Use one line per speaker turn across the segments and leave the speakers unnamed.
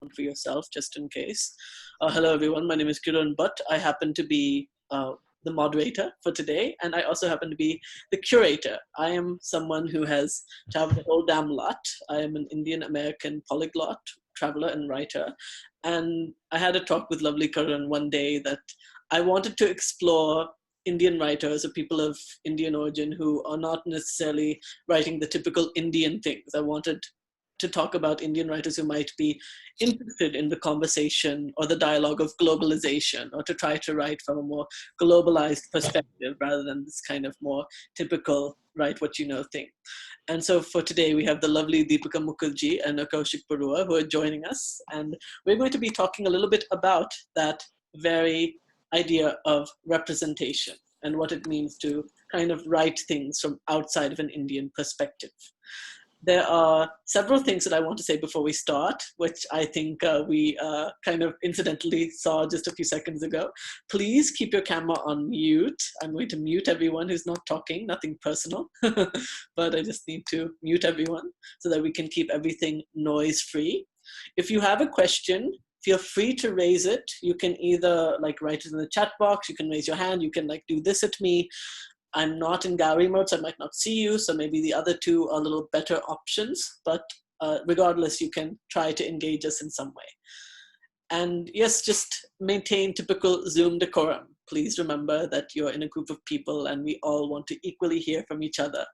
one for yourself, just in case. Hello, everyone. My name is Kiran Bhat. I happen to be the moderator for today, and I also happen to be the curator. I am someone who has traveled a whole damn lot. I am an Indian American polyglot traveler and writer, and I had a talk with lovely Karan one day that I wanted to explore Indian writers or people of Indian origin who are not necessarily writing the typical Indian things. I wanted to talk about Indian writers who might be interested in the conversation or the dialogue of globalization, or to try to write from a more globalized perspective rather than this kind of more typical write what you know thing. And so for today, we have the lovely Dipika Mukherjee and Kaushik Barua who are joining us. And we're going to be talking a little bit about that very idea of representation and what it means to kind of write things from outside of an Indian perspective. There are several things that I want to say before we start, which I think we kind of incidentally saw just a few seconds ago. Please keep your camera on mute. I'm going to mute everyone who's not talking, nothing personal, but I just need to mute everyone so that we can keep everything noise free. If you have a question, feel free to raise it. You can either like write it in the chat box, you can raise your hand, you can like do this at me. I'm not in gallery mode, so I might not see you, so maybe the other two are a little better options, but regardless, you can try to engage us in some way. And yes, just maintain typical Zoom decorum. Please remember that you're in a group of people and we all want to equally hear from each other.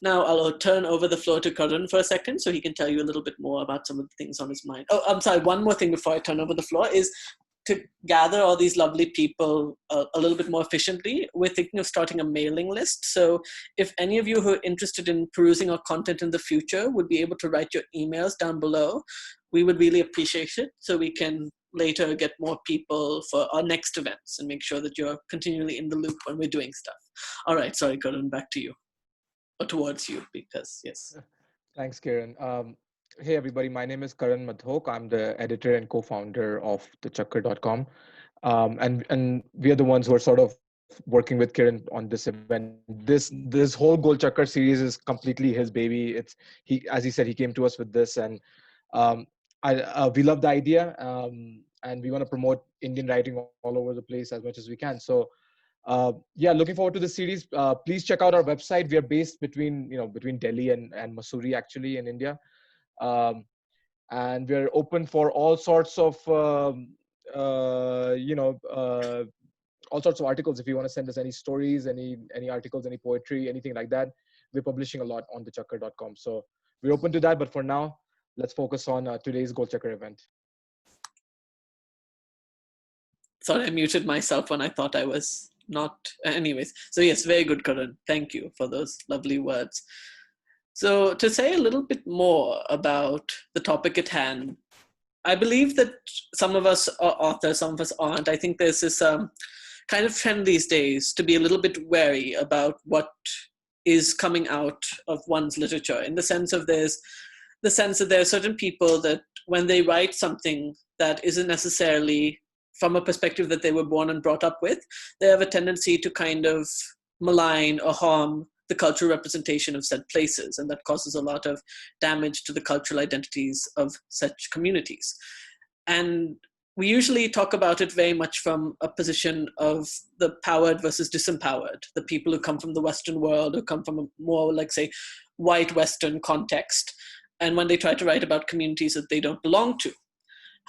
Now I'll turn over the floor to Karan for a second so he can tell you a little bit more about some of the things on his mind. Oh, I'm sorry, one more thing before I turn over the floor is to gather all these lovely people a little bit more efficiently. We're thinking of starting a mailing list. So if any of you who are interested in perusing our content in the future would be able to write your emails down below, we would really appreciate it so we can later get more people for our next events and make sure that you're continually in the loop when we're doing stuff. All right, sorry, Karan, back to you. Or towards you, because yes.
Thanks, Kiran. Hey, everybody. My name is Karan Mathok. I'm the editor and co-founder of thechakkar.com. And we are the ones who are sort of working with Kiran on this event. This whole Golchakkar series is completely his baby. As he said, he came to us with this, and um, we love the idea, and we want to promote Indian writing all over the place as much as we can. So yeah, looking forward to the series. Please check out our website. We are based between Delhi and Mussoorie, actually, in India. Um, and we're open for all sorts of all sorts of articles. If you want to send us any stories, any articles, any poetry, anything like that, we're publishing a lot on thechakkar.com. So we're open to that. But for now, let's focus on today's Golchakkar event.
Sorry, I muted myself when I thought I was not. Anyways, so yes, very good, Karan. Thank you for those lovely words. So to say a little bit more about the topic at hand, I believe that some of us are authors, some of us aren't. I think there's this kind of trend these days to be a little bit wary about what is coming out of one's literature, in the sense of there's the sense that there are certain people that when they write something that isn't necessarily from a perspective that they were born and brought up with, they have a tendency to kind of malign or harm the cultural representation of said places, and that causes a lot of damage to the cultural identities of such communities. And we usually talk about it very much from a position of the powered versus disempowered, the people who come from the Western world, who come from a more, like, say, white Western context, and when they try to write about communities that they don't belong to.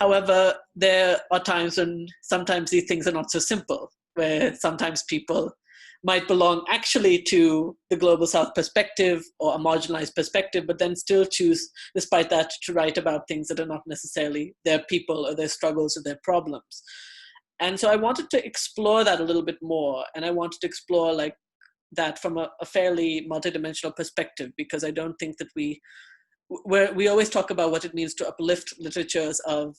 However, there are times when sometimes these things are not so simple, where sometimes people might belong actually to the global South perspective or a marginalized perspective, but then still choose, despite that, to write about things that are not necessarily their people or their struggles or their problems. And so I wanted to explore that a little bit more, and I wanted to explore like that from a fairly multidimensional perspective, because I don't think that we always talk about what it means to uplift literatures of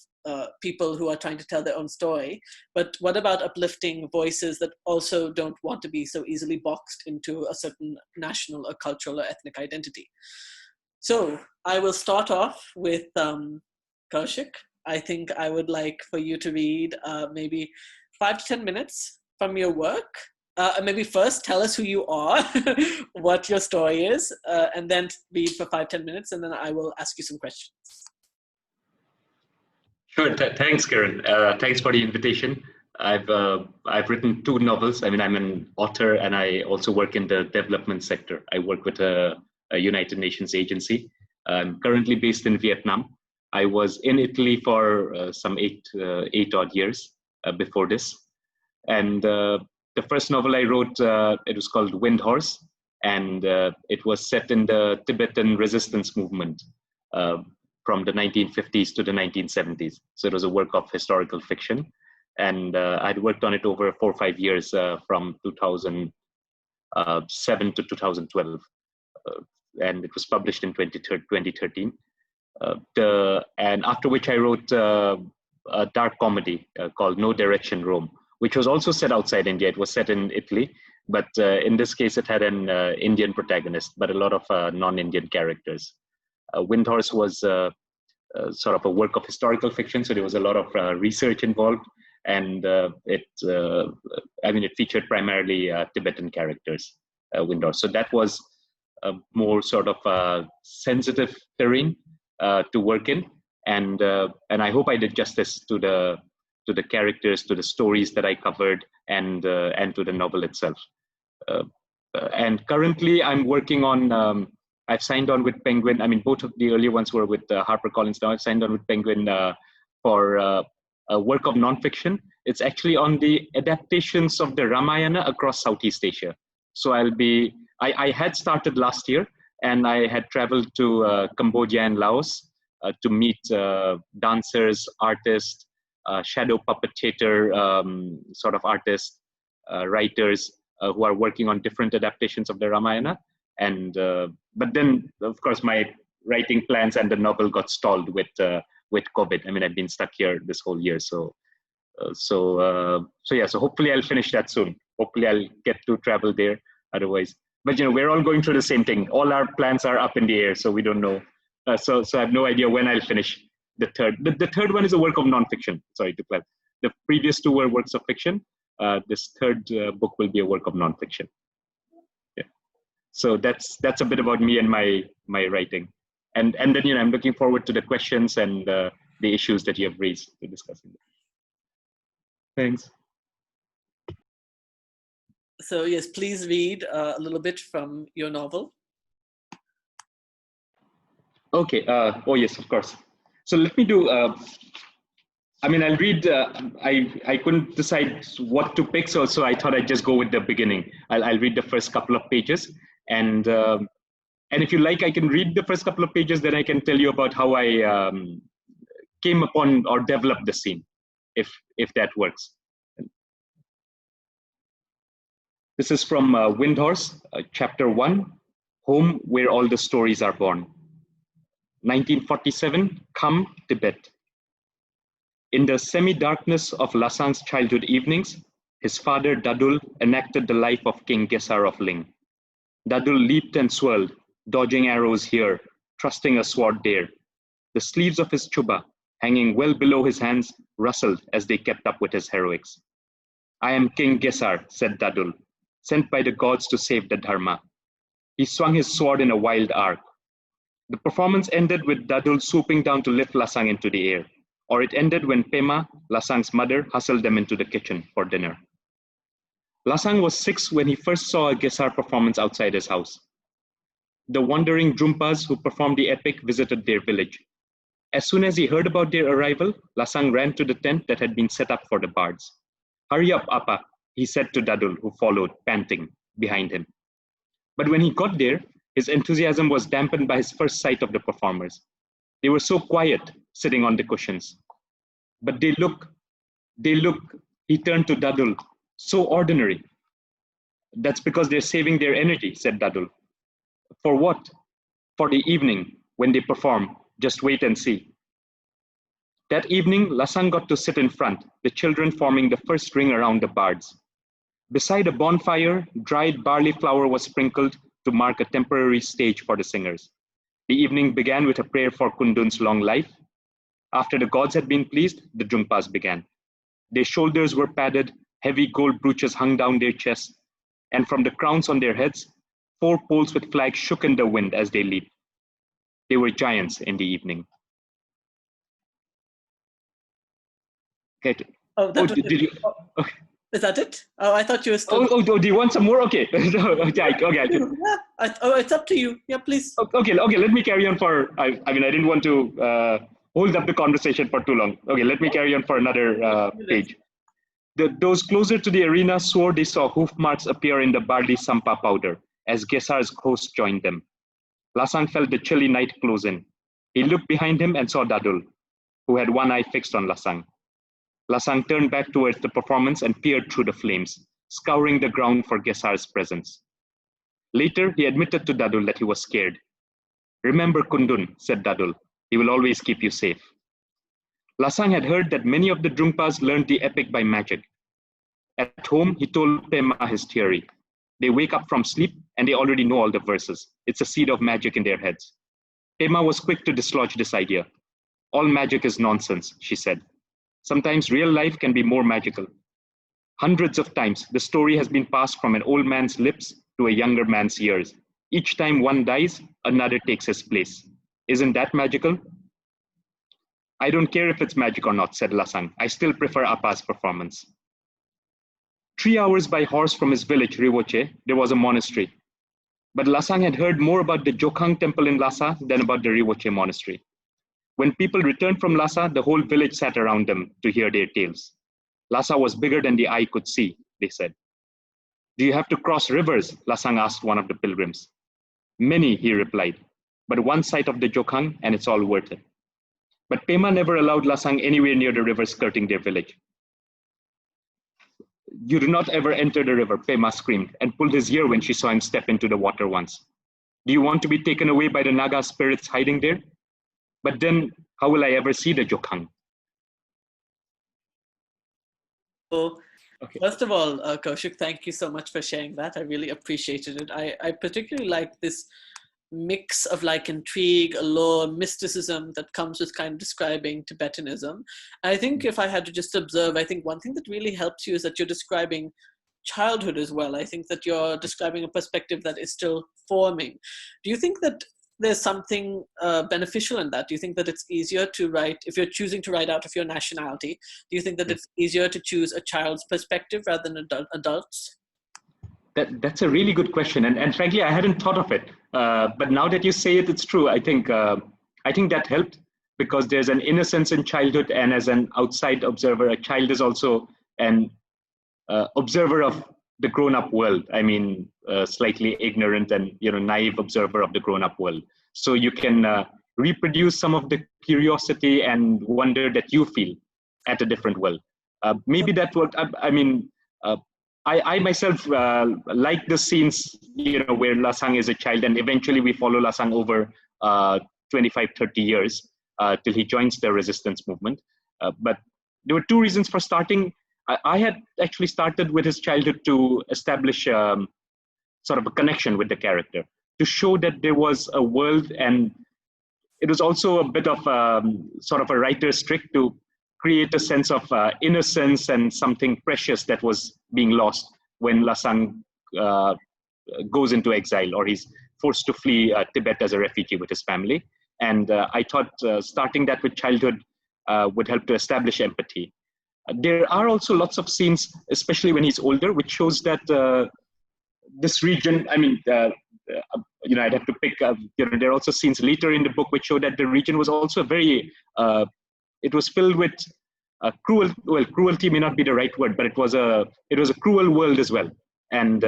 people who are trying to tell their own story. But what about uplifting voices that also don't want to be so easily boxed into a certain national or cultural or ethnic identity? So I will start off with Kaushik. I think I would like for you to read maybe 5 to 10 minutes from your work. Maybe first tell us who you are, what your story is, and then read for 5-10 minutes, and then I will ask you some questions.
Sure. Thanks, Kiran. Thanks for the invitation. I've written two novels. I mean, I'm an author, and I also work in the development sector. I work with a United Nations agency. I'm currently based in Vietnam. I was in Italy for some eight odd years before this. And the first novel I wrote, it was called Wind Horse, and it was set in the Tibetan resistance movement. From the 1950s to the 1970s. So it was a work of historical fiction. And I'd worked on it over 4 or 5 years from 2007 to 2012. And it was published in 2013. And after which I wrote a dark comedy called No Direction Rome, which was also set outside India. It was set in Italy, but in this case it had an Indian protagonist, but a lot of non-Indian characters. Windhorse was sort of a work of historical fiction, so there was a lot of research involved, and it featured primarily Tibetan characters. Windhorse, so that was a more sort of sensitive terrain to work in, and I hope I did justice to the characters, to the stories that I covered, and to the novel itself. And currently, I'm working on. I've signed on with Penguin. I mean, both of the earlier ones were with HarperCollins. Now I've signed on with Penguin for a work of nonfiction. It's actually on the adaptations of the Ramayana across Southeast Asia. So I had started last year, and I had traveled to Cambodia and Laos to meet dancers, artists, shadow puppet theater sort of artists, writers who are working on different adaptations of the Ramayana. And but then, of course, my writing plans and the novel got stalled with COVID. I mean, I've been stuck here this whole year, so hopefully I'll finish that soon. Hopefully I'll get to travel there. Otherwise, but we're all going through the same thing. All our plans are up in the air, so we don't know. So I have no idea when I'll finish the third. The third one is a work of nonfiction. Sorry to clarify. The previous two were works of fiction. This third book will be a work of nonfiction. So that's a bit about me and my writing, and then I'm looking forward to the questions and the issues that you have raised to discuss. Thanks.
So yes, please read a little bit from your novel.
Okay. Oh yes, of course. So let me do. I'll read. I couldn't decide what to pick, so I thought I'd just go with the beginning. I'll read the first couple of pages. And if you like, I can read the first couple of pages, then I can tell you about how I came upon or developed the scene, if that works. This is from Windhorse, Chapter 1, Home Where All the Stories Are Born. 1947, Kham, Tibet. In the semi-darkness of Lasang's childhood evenings, his father Dadul enacted the life of King Gesar of Ling. Dadul leaped and swirled, dodging arrows here, thrusting a sword there. The sleeves of his chuba, hanging well below his hands, rustled as they kept up with his heroics. I am King Gesar, said Dadul, sent by the gods to save the Dharma. He swung his sword in a wild arc. The performance ended with Dadul swooping down to lift Lasang into the air, or it ended when Pema, Lasang's mother, hustled them into the kitchen for dinner. Lasang was 6 when he first saw a Gesar performance outside his house. The wandering Drumpas who performed the epic visited their village. As soon as he heard about their arrival, Lasang ran to the tent that had been set up for the bards. Hurry up, Appa, he said to Dadul, who followed, panting, behind him. But when he got there, his enthusiasm was dampened by his first sight of the performers. They were so quiet, sitting on the cushions. But they look, he turned to Dadul, so ordinary. That's because they're saving their energy, said Dadul. For what? For the evening, when they perform. Just wait and see. That evening, Lasang got to sit in front, the children forming the first ring around the bards. Beside a bonfire, dried barley flour was sprinkled to mark a temporary stage for the singers. The evening began with a prayer for Kundun's long life. After the gods had been pleased, the Drumpas began. Their shoulders were padded, heavy gold brooches hung down their chests, and from the crowns on their heads, 4 poles with flags shook in the wind as they leaped. They were giants in the evening. Okay.
Oh, that was
Did
it.
you?
Oh,
Okay.
is that it? Oh, I thought you were still.
Do you want some more? Okay. Okay.
Yeah. It's up to you. Yeah, please.
Okay. Let me carry on for. I mean, I didn't want to hold up the conversation for too long. Okay, let me carry on for another page. Those closer to the arena swore they saw hoof marks appear in the barley sampa powder as Gesar's host joined them. Lasang felt the chilly night close in. He looked behind him and saw Dadul, who had one eye fixed on Lasang. Lasang turned back towards the performance and peered through the flames, scouring the ground for Gesar's presence. Later, he admitted to Dadul that he was scared. Remember Kundun, said Dadul. He will always keep you safe. Lasang had heard that many of the Drungpas learned the epic by magic. At home, he told Pema his theory. They wake up from sleep and they already know all the verses. It's a seed of magic in their heads. Pema was quick to dislodge this idea. All magic is nonsense, she said. Sometimes real life can be more magical. Hundreds of times, the story has been passed from an old man's lips to a younger man's ears. Each time one dies, another takes his place. Isn't that magical? I don't care if it's magic or not, said Lasang. I still prefer Appa's performance. 3 hours by horse from his village, Riwoche, there was a monastery. But Lasang had heard more about the Jokhang temple in Lhasa than about the Riwoche monastery. When people returned from Lhasa, the whole village sat around them to hear their tales. Lhasa was bigger than the eye could see, they said. Do you have to cross rivers? Lasang asked one of the pilgrims. Many, he replied, but one sight of the Jokhang and it's all worth it. But Pema never allowed Lasang anywhere near the river skirting their village. You do not ever enter the river, Pema screamed and pulled his ear when she saw him step into the water once. Do you want to be taken away by the Naga spirits hiding there? But then, how will I ever see the Jokhang?
So,
Okay.
first of all, Kaushik, thank you so much for sharing that. I really appreciated it. I particularly like this mix of like intrigue, allure, mysticism that comes with kind of describing Tibetanism. I think if I had to just observe, I think one thing that really helps you is that you're describing childhood as well. I think that you're describing a perspective that is still forming. Do you think that there's something beneficial in that? Do you think that it's easier to write, if you're choosing to write out of your nationality, do you think that it's easier to choose a child's perspective rather than adults?
That's a really good question, and frankly, I hadn't thought of it. But now that you say it, it's true. I think that helped because there's an innocence in childhood, and as an outside observer, a child is also an observer of the grown-up world. I mean, slightly ignorant and naive observer of the grown-up world. So you can reproduce some of the curiosity and wonder that you feel at a different world. Maybe that would. I mean. I myself like the scenes, where Lasang is a child, and eventually we follow Lasang over 25, 30 years till he joins the resistance movement. But there were two reasons for starting. I had actually started with his childhood to establish sort of a connection with the character, to show that there was a world, and it was also a bit of sort of a writer's trick to create a sense of innocence and something precious that was being lost when Lasang goes into exile, or he's forced to flee Tibet as a refugee with his family. And I thought starting that with childhood would help to establish empathy. There are also lots of scenes, especially when he's older, which shows that this region, I mean, I'd have to pick, there are also scenes later in the book which show that the region was also very, it was filled with cruelty may not be the right word, but it was a cruel world as well. And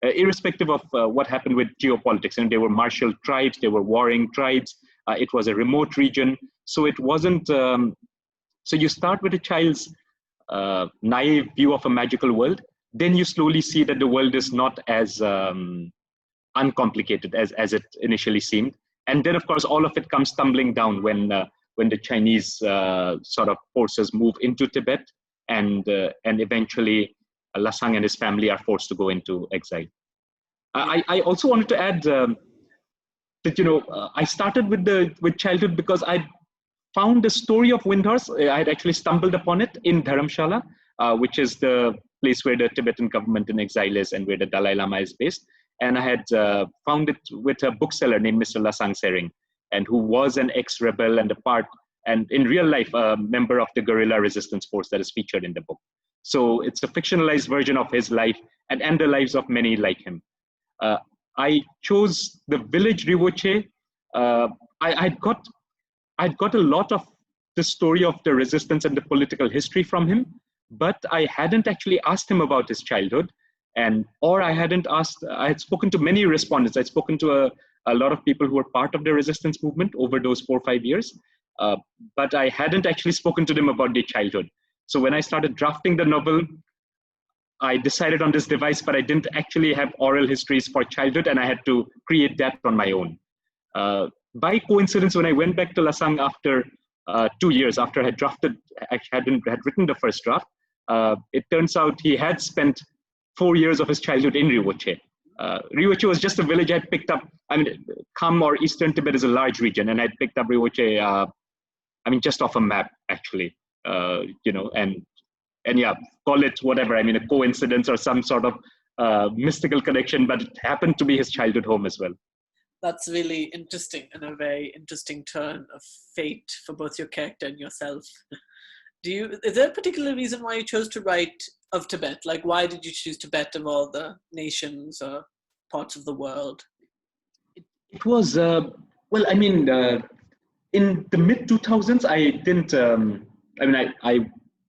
irrespective of what happened with geopolitics, and there were martial tribes, there were warring tribes, it was a remote region. So it wasn't, so you start with a child's naive view of a magical world, then you slowly see that the world is not as uncomplicated as it initially seemed. And then, of course, all of it comes tumbling down when the Chinese sort of forces move into Tibet, and eventually Lasang and his family are forced to go into exile. I also wanted to add that I started with childhood because I found the story of Windhorse. I had actually stumbled upon it in Dharamshala, which is the place where the Tibetan government in exile is and where the Dalai Lama is based. And I had found it with a bookseller named Mr. Lasang Sering, and who was an ex-rebel and a part and in real life, a member of the guerrilla resistance force that is featured in the book. So it's a fictionalized version of his life and the lives of many like him. I chose the village Rivoche. I'd got a lot of the story of the resistance and the political history from him, but I hadn't actually asked him about his childhood, or I had spoken to many respondents. I'd spoken to a lot of people who were part of the resistance movement over those 4 or 5 years, but I hadn't actually spoken to them about their childhood. So when I started drafting the novel, I decided on this device, but I didn't actually have oral histories for childhood, and I had to create that on my own. By coincidence, when I went back to Lasang after 2 years after I had written the first draft, it turns out he had spent 4 years of his childhood in Rivoche. Rivoche was just a village I'd picked up. I mean, Kham or Eastern Tibet is a large region, and I'd picked up Rivoche, just off a map, actually, and yeah, call it whatever. I mean, a coincidence or some sort of mystical connection, but it happened to be his childhood home as well.
That's really interesting, and a very interesting turn of fate for both your character and yourself. Is there a particular reason why you chose to write of Tibet? Like, why did you choose Tibet of all the nations or parts of the world?
It was, in the mid 2000s, I didn't, I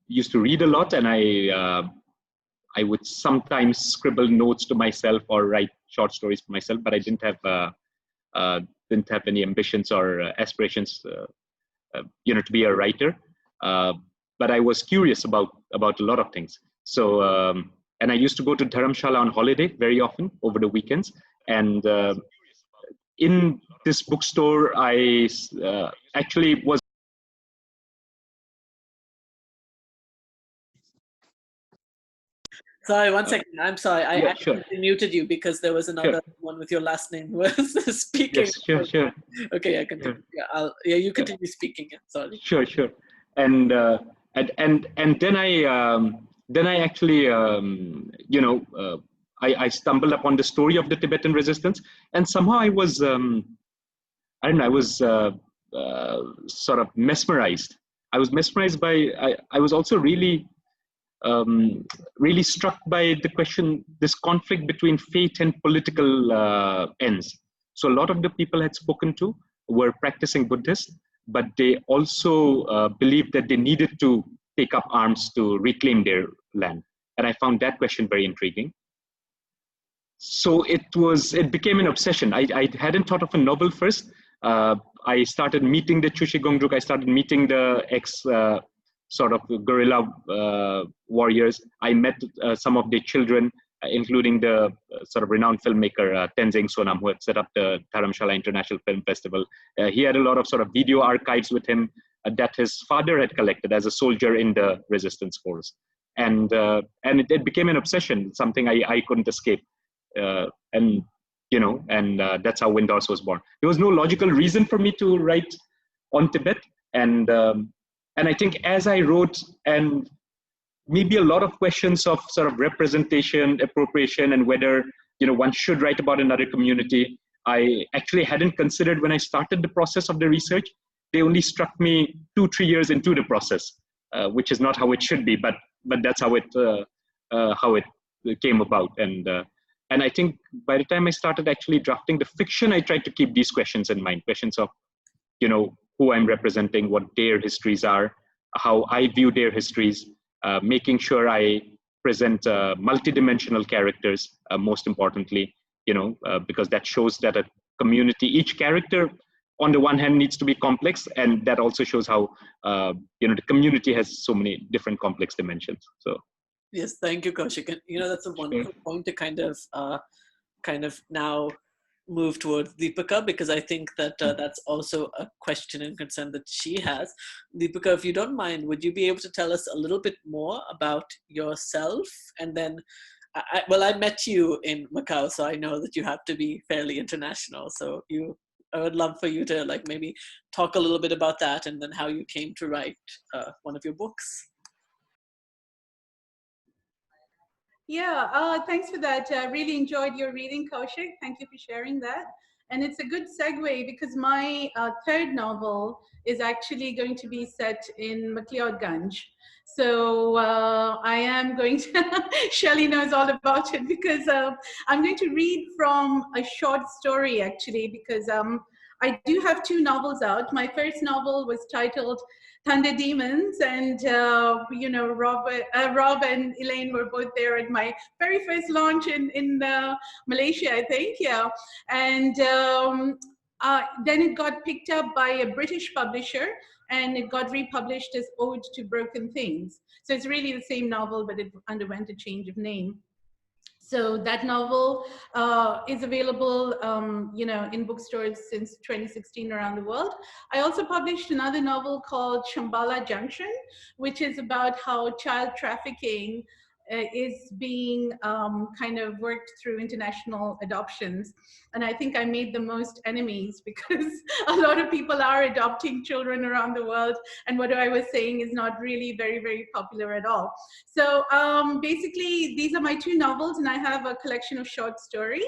used to read a lot, and I would sometimes scribble notes to myself or write short stories for myself, but I didn't have any ambitions or aspirations, to be a writer. But I was curious about a lot of things. So, and I used to go to Dharamshala on holiday very often over the weekends. And in this bookstore, I actually was.
Sorry, one second. I'm sorry. I
Sure.
muted you because there was another one with your last name who was speaking.
Yes, sure.
Okay, I continue. Sure. Yeah, you continue speaking. Sorry.
Sure. And then I actually, I stumbled upon the story of the Tibetan resistance, and somehow I was, I was sort of mesmerized. I was mesmerized by. I was also really struck by the question, this conflict between faith and political ends. So a lot of the people I had spoken to were practicing Buddhists, but they also believed that they needed to take up arms to reclaim their land. And I found that question very intriguing. So it became an obsession. I hadn't thought of a novel first. I started meeting the Chushi Gongdruk. I started meeting the sort of guerrilla warriors. I met some of their children, including the sort of renowned filmmaker Tenzing Sonam, who had set up the Dharamshala International Film Festival. He had a lot of sort of video archives with him that his father had collected as a soldier in the resistance force. And it became an obsession, something I couldn't escape. And that's how Wind Horse was born. There was no logical reason for me to write on Tibet. And I think as I wrote, and maybe a lot of questions of sort of representation, appropriation, and whether one should write about another community, I actually hadn't considered when I started the process of the research. They only struck me 2-3 years into the process, which is not how it should be, but that's how it came about. And I think by the time I started actually drafting the fiction, I tried to keep these questions in mind, questions of who I'm representing, what their histories are, how I view their histories, making sure I present multidimensional characters, most importantly, because that shows that a community, each character on the one hand needs to be complex, and that also shows how the community has so many different complex dimensions. So
yes, thank you, Kaushik. And that's a wonderful point to kind of now move towards Dipika, because I think that that's also a question and concern that she has. Dipika, if you don't mind, would you be able to tell us a little bit more about yourself? And then, I met you in Macau, so I know that you have to be fairly international. So I would love for you to maybe talk a little bit about that, and then how you came to write one of your books.
Yeah, thanks for that. I really enjoyed your reading, Kaushik. Thank you for sharing that. And it's a good segue because my third novel is actually going to be set in McLeodganj. So I am going to, Shelley knows all about it because I'm going to read from a short story actually, because I do have two novels out. My first novel was titled Thunder Demons, and you know, Rob and Elaine were both there at my very first launch in Malaysia, I think, yeah. And then it got picked up by a British publisher, and it got republished as Ode to Broken Things. So it's really the same novel, but it underwent a change of name. So that novel is available, you know, in bookstores since 2016 around the world. I also published another novel called Shambhala Junction, which is about how child trafficking is being kind of worked through international adoptions. And I think I made the most enemies because a lot of people are adopting children around the world. And what I was saying is not really very, very popular at all. So basically, these are my two novels, and I have a collection of short stories.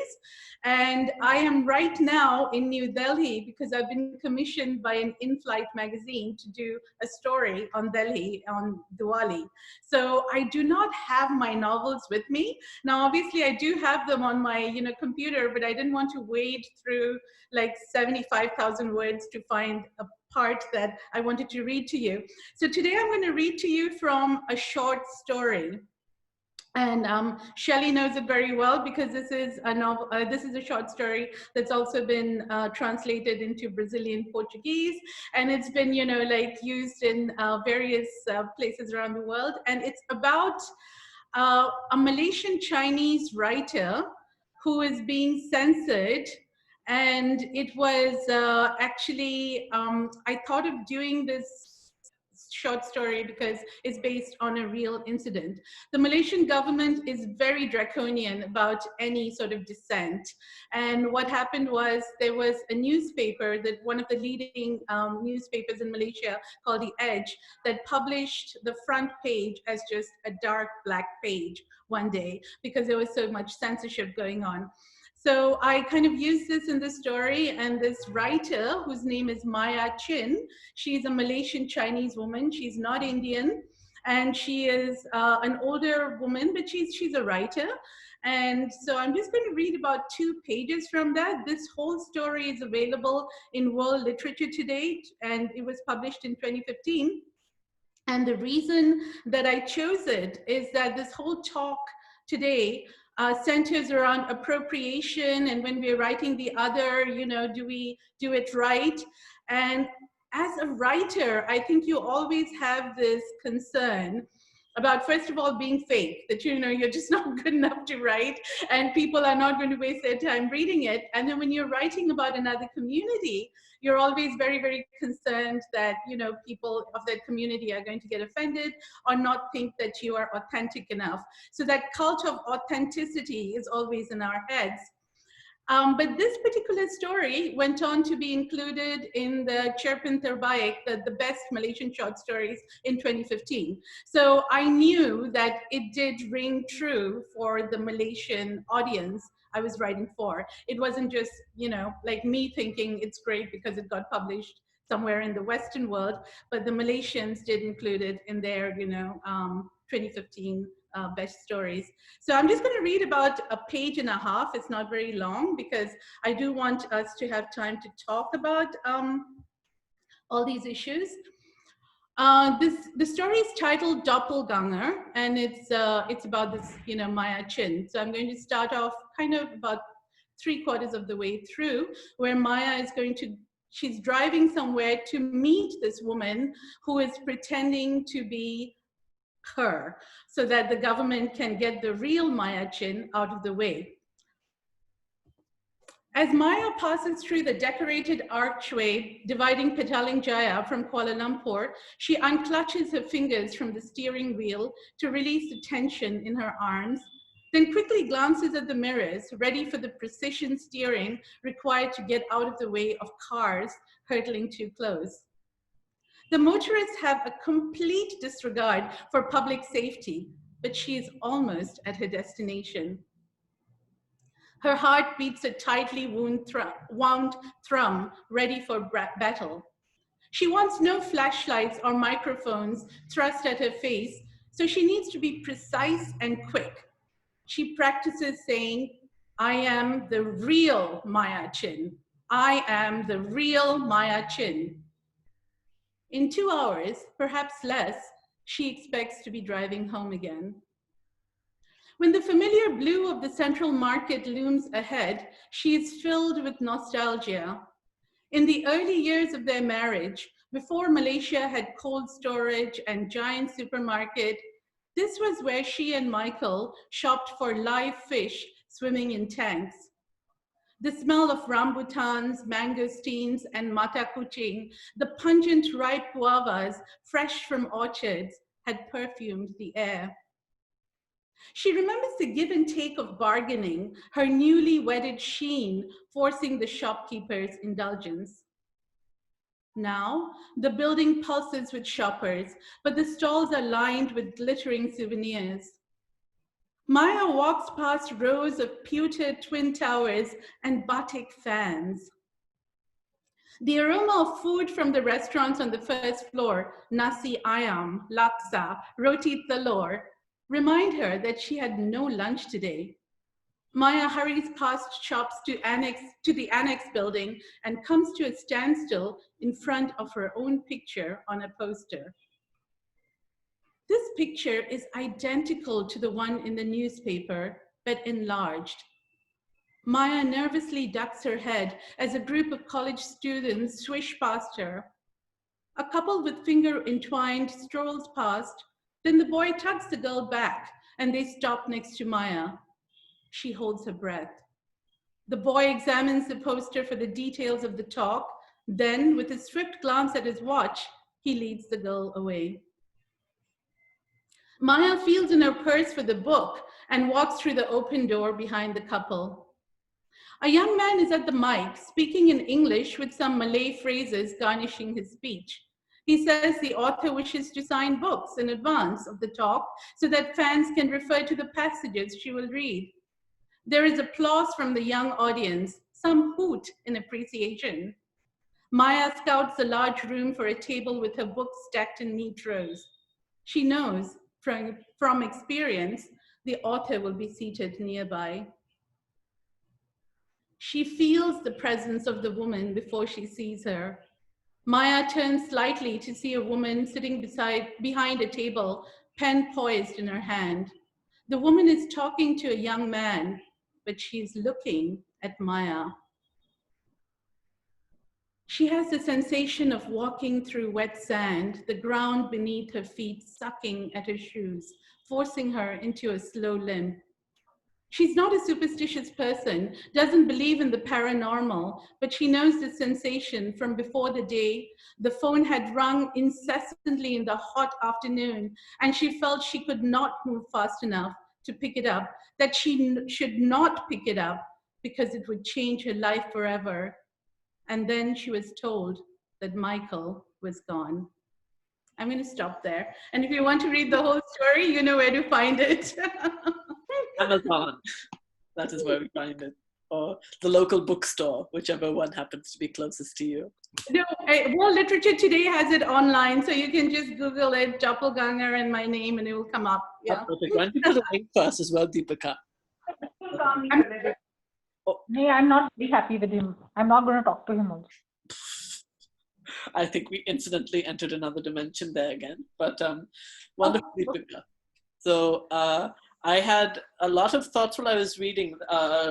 And I am right now in New Delhi because I've been commissioned by an in-flight magazine to do a story on Delhi on Diwali. So I do not have my novels with me. Now, obviously, I do have them on my computer, but I didn't want to wade through like 75,000 words to find a part that I wanted to read to you. So today I'm going to read to you from a short story. And Shelley knows it very well because this is a novel. This is a short story that's also been translated into Brazilian Portuguese, and it's been, like used in various places around the world. And it's about a Malaysian Chinese writer who is being censored. And it was actually, I thought of doing this short story because it's based on a real incident. The Malaysian government is very draconian about any sort of dissent. And what happened was there was a newspaper, that one of the leading newspapers in Malaysia called The Edge, that published the front page as just a dark black page one day because there was so much censorship going on. So I kind of used this in the story, and this writer, whose name is Maya Chin, she's a Malaysian Chinese woman. She's not Indian, and she is an older woman, but she's a writer. And so I'm just going to read about 2 pages from that. This whole story is available in World Literature Today, and it was published in 2015. And the reason that I chose it is that this whole talk today centers around appropriation, and when we're writing the other, do we do it right? And as a writer, I think you always have this concern about, first of all, being fake, that you're just not good enough to write, and people are not going to waste their time reading it. And then when you're writing about another community, you're always very, very concerned that people of that community are going to get offended or not think that you are authentic enough. So that cult of authenticity is always in our heads. But this particular story went on to be included in the Cerpen Terbaik, the best Malaysian short stories in 2015. So I knew that it did ring true for the Malaysian audience I was writing for. It wasn't just, like me thinking it's great because it got published somewhere in the Western world, but the Malaysians did include it in their, 2015 best stories. So I'm just going to read about 1.5 pages. It's not very long because I do want us to have time to talk about all these issues. The story is titled Doppelganger, and it's about this, Maya Chin. So I'm going to start off kind of about 3/4 of the way through, where Maya is she's driving somewhere to meet this woman who is pretending to be her, so that the government can get the real Maya Chin out of the way. As Maya passes through the decorated archway dividing Petaling Jaya from Kuala Lumpur, she unclutches her fingers from the steering wheel to release the tension in her arms, then quickly glances at the mirrors, ready for the precision steering required to get out of the way of cars hurtling too close. The motorists have a complete disregard for public safety, but she is almost at her destination. Her heart beats a tightly wound thrum, ready for battle. She wants no flashlights or microphones thrust at her face, so she needs to be precise and quick. She practices saying, I am the real Maya Chin. I am the real Maya Chin. In 2 hours, perhaps less, she expects to be driving home again. When the familiar blue of the central market looms ahead, she is filled with nostalgia. In the early years of their marriage, before Malaysia had cold storage and giant supermarket, this was where she and Michael shopped for live fish swimming in tanks. The smell of rambutans, mangosteens, and mata kucing, the pungent ripe guavas fresh from orchards, had perfumed the air. She remembers the give and take of bargaining, her newly wedded sheen forcing the shopkeeper's indulgence. Now, the building pulses with shoppers, but the stalls are lined with glittering souvenirs. Maya walks past rows of pewter twin towers and batik fans. The aroma of food from the restaurants on the first floor, nasi ayam, laksa, roti telur, remind her that she had no lunch today. Maya hurries past shops to the annex building and comes to a standstill in front of her own picture on a poster. This picture is identical to the one in the newspaper, but enlarged. Maya nervously ducks her head as a group of college students swish past her. A couple with finger entwined strolls past, then the boy tugs the girl back and they stop next to Maya. She holds her breath. The boy examines the poster for the details of the talk. Then, with a swift glance at his watch, he leads the girl away. Maya feels in her purse for the book and walks through the open door behind the couple. A young man is at the mic, speaking in English with some Malay phrases garnishing his speech. He says the author wishes to sign books in advance of the talk so that fans can refer to the passages she will read. There is applause from the young audience, some hoot in appreciation. Maya scouts the large room for a table with her books stacked in neat rows. She knows from experience the author will be seated nearby. She feels the presence of the woman before she sees her. Maya turns slightly to see a woman sitting behind a table, pen poised in her hand. The woman is talking to a young man, but she's looking at Maya. She has the sensation of walking through wet sand, the ground beneath her feet sucking at her shoes, forcing her into a slow limp. She's not a superstitious person, doesn't believe in the paranormal, but she knows the sensation from before the day the phone had rung incessantly in the hot afternoon, and she felt she could not move fast enough to pick it up, that she should not pick it up because it would change her life forever. And then she was told that Michael was gone. I'm going to stop there. And if you want to read the whole story, you know where to find it.
Amazon. That is where we find it. Or the local bookstore, whichever one happens to be closest to you.
No, World Literature Today has it online, so you can just Google it, Doppelganger and my name, and it will come up. Yeah.
Perfect. Why don't you put a link first as well, Dipika?
I'm not very happy with him. I'm not going to talk to him also.
I think we incidentally entered another dimension there again, but wonderful, Dipika. So I had a lot of thoughts while I was reading,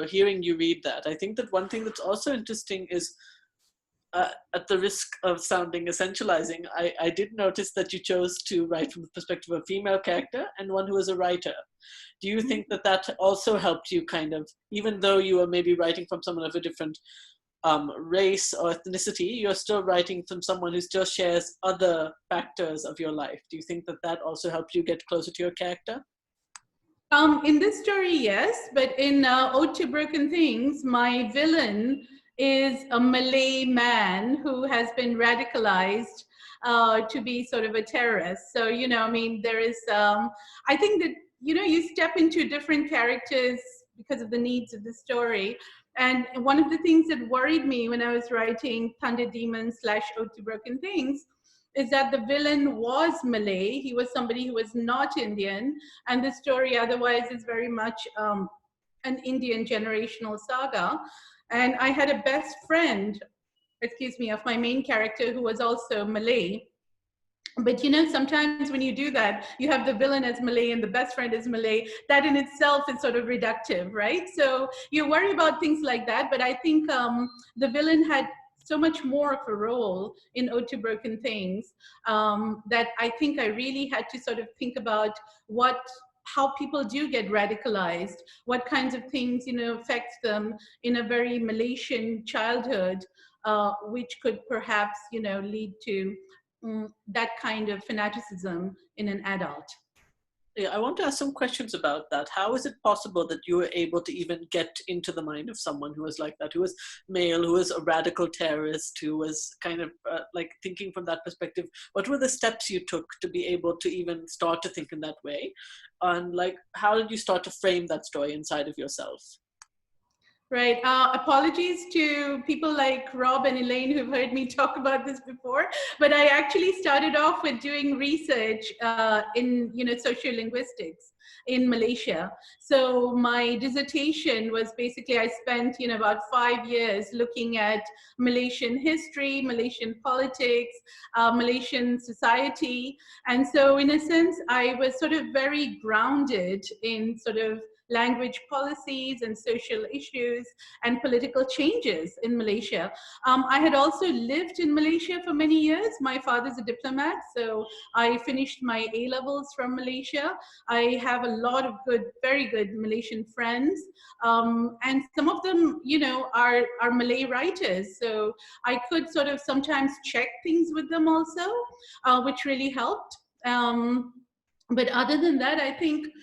hearing you read that. I think that one thing that's also interesting is, at the risk of sounding essentializing, I did notice that you chose to write from the perspective of a female character and one who is a writer. Do you think that that also helped you kind of, even though you were maybe writing from someone of a different race or ethnicity, you're still writing from someone who still shares other factors of your life? Do you think that that also helped you get closer to your character?
In this story, yes, but in Ode to Broken Things, my villain is a Malay man who has been radicalized to be sort of a terrorist. So, you know, I mean, there is, I think that, you know, you step into different characters because of the needs of the story. And one of the things that worried me when I was writing Thunder Demon / Ode to Broken Things is that the villain was Malay. He was somebody who was not Indian, and the story otherwise is very much an Indian generational saga. And I had a best friend, of my main character who was also Malay. But you know, sometimes when you do that, you have the villain as Malay and the best friend is Malay. That in itself is sort of reductive, right? So you worry about things like that. But I think the villain had so much more of a role in Ode to Broken Things that I think I really had to sort of think about how people do get radicalized, what kinds of things, you know, affect them in a very Malaysian childhood, which could perhaps, you know, lead to that kind of fanaticism in an adult.
Yeah, I want to ask some questions about that. How is it possible that you were able to even get into the mind of someone who was like that, who was male, who was a radical terrorist, who was kind of like thinking from that perspective? What were the steps you took to be able to even start to think in that way? And like, how did you start to frame that story inside of yourself?
Right. Apologies to people like Rob and Elaine who've heard me talk about this before, but I actually started off with doing research in, you know, sociolinguistics in Malaysia. So my dissertation was basically, I spent, you know, about 5 years looking at Malaysian history, Malaysian politics, Malaysian society. And so in a sense, I was sort of very grounded in sort of language policies and social issues and political changes in Malaysia. I had also lived in Malaysia for many years. My father's a diplomat, so I finished my A-levels from Malaysia. I have a lot of good, very good Malaysian friends. And some of them, you know, are Malay writers. So I could sort of sometimes check things with them also, which really helped. But other than that, I think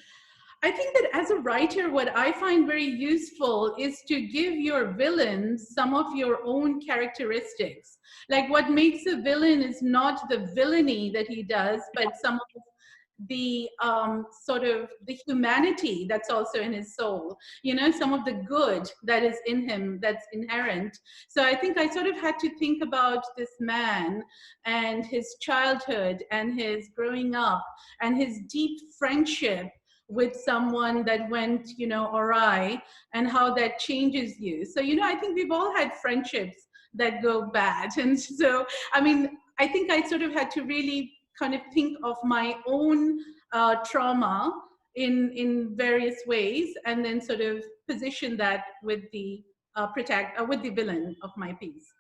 that as a writer, what I find very useful is to give your villains some of your own characteristics. Like what makes a villain is not the villainy that he does, but some of the sort of the humanity that's also in his soul, you know, some of the good that is in him that's inherent. So I think I sort of had to think about this man and his childhood and his growing up and his deep friendship with someone that went, you know, awry, and how that changes you. So, you know, I think we've all had friendships that go bad. And so, I mean, I think I sort of had to really kind of think of my own trauma in various ways, and then sort of position that with the with the villain of my piece.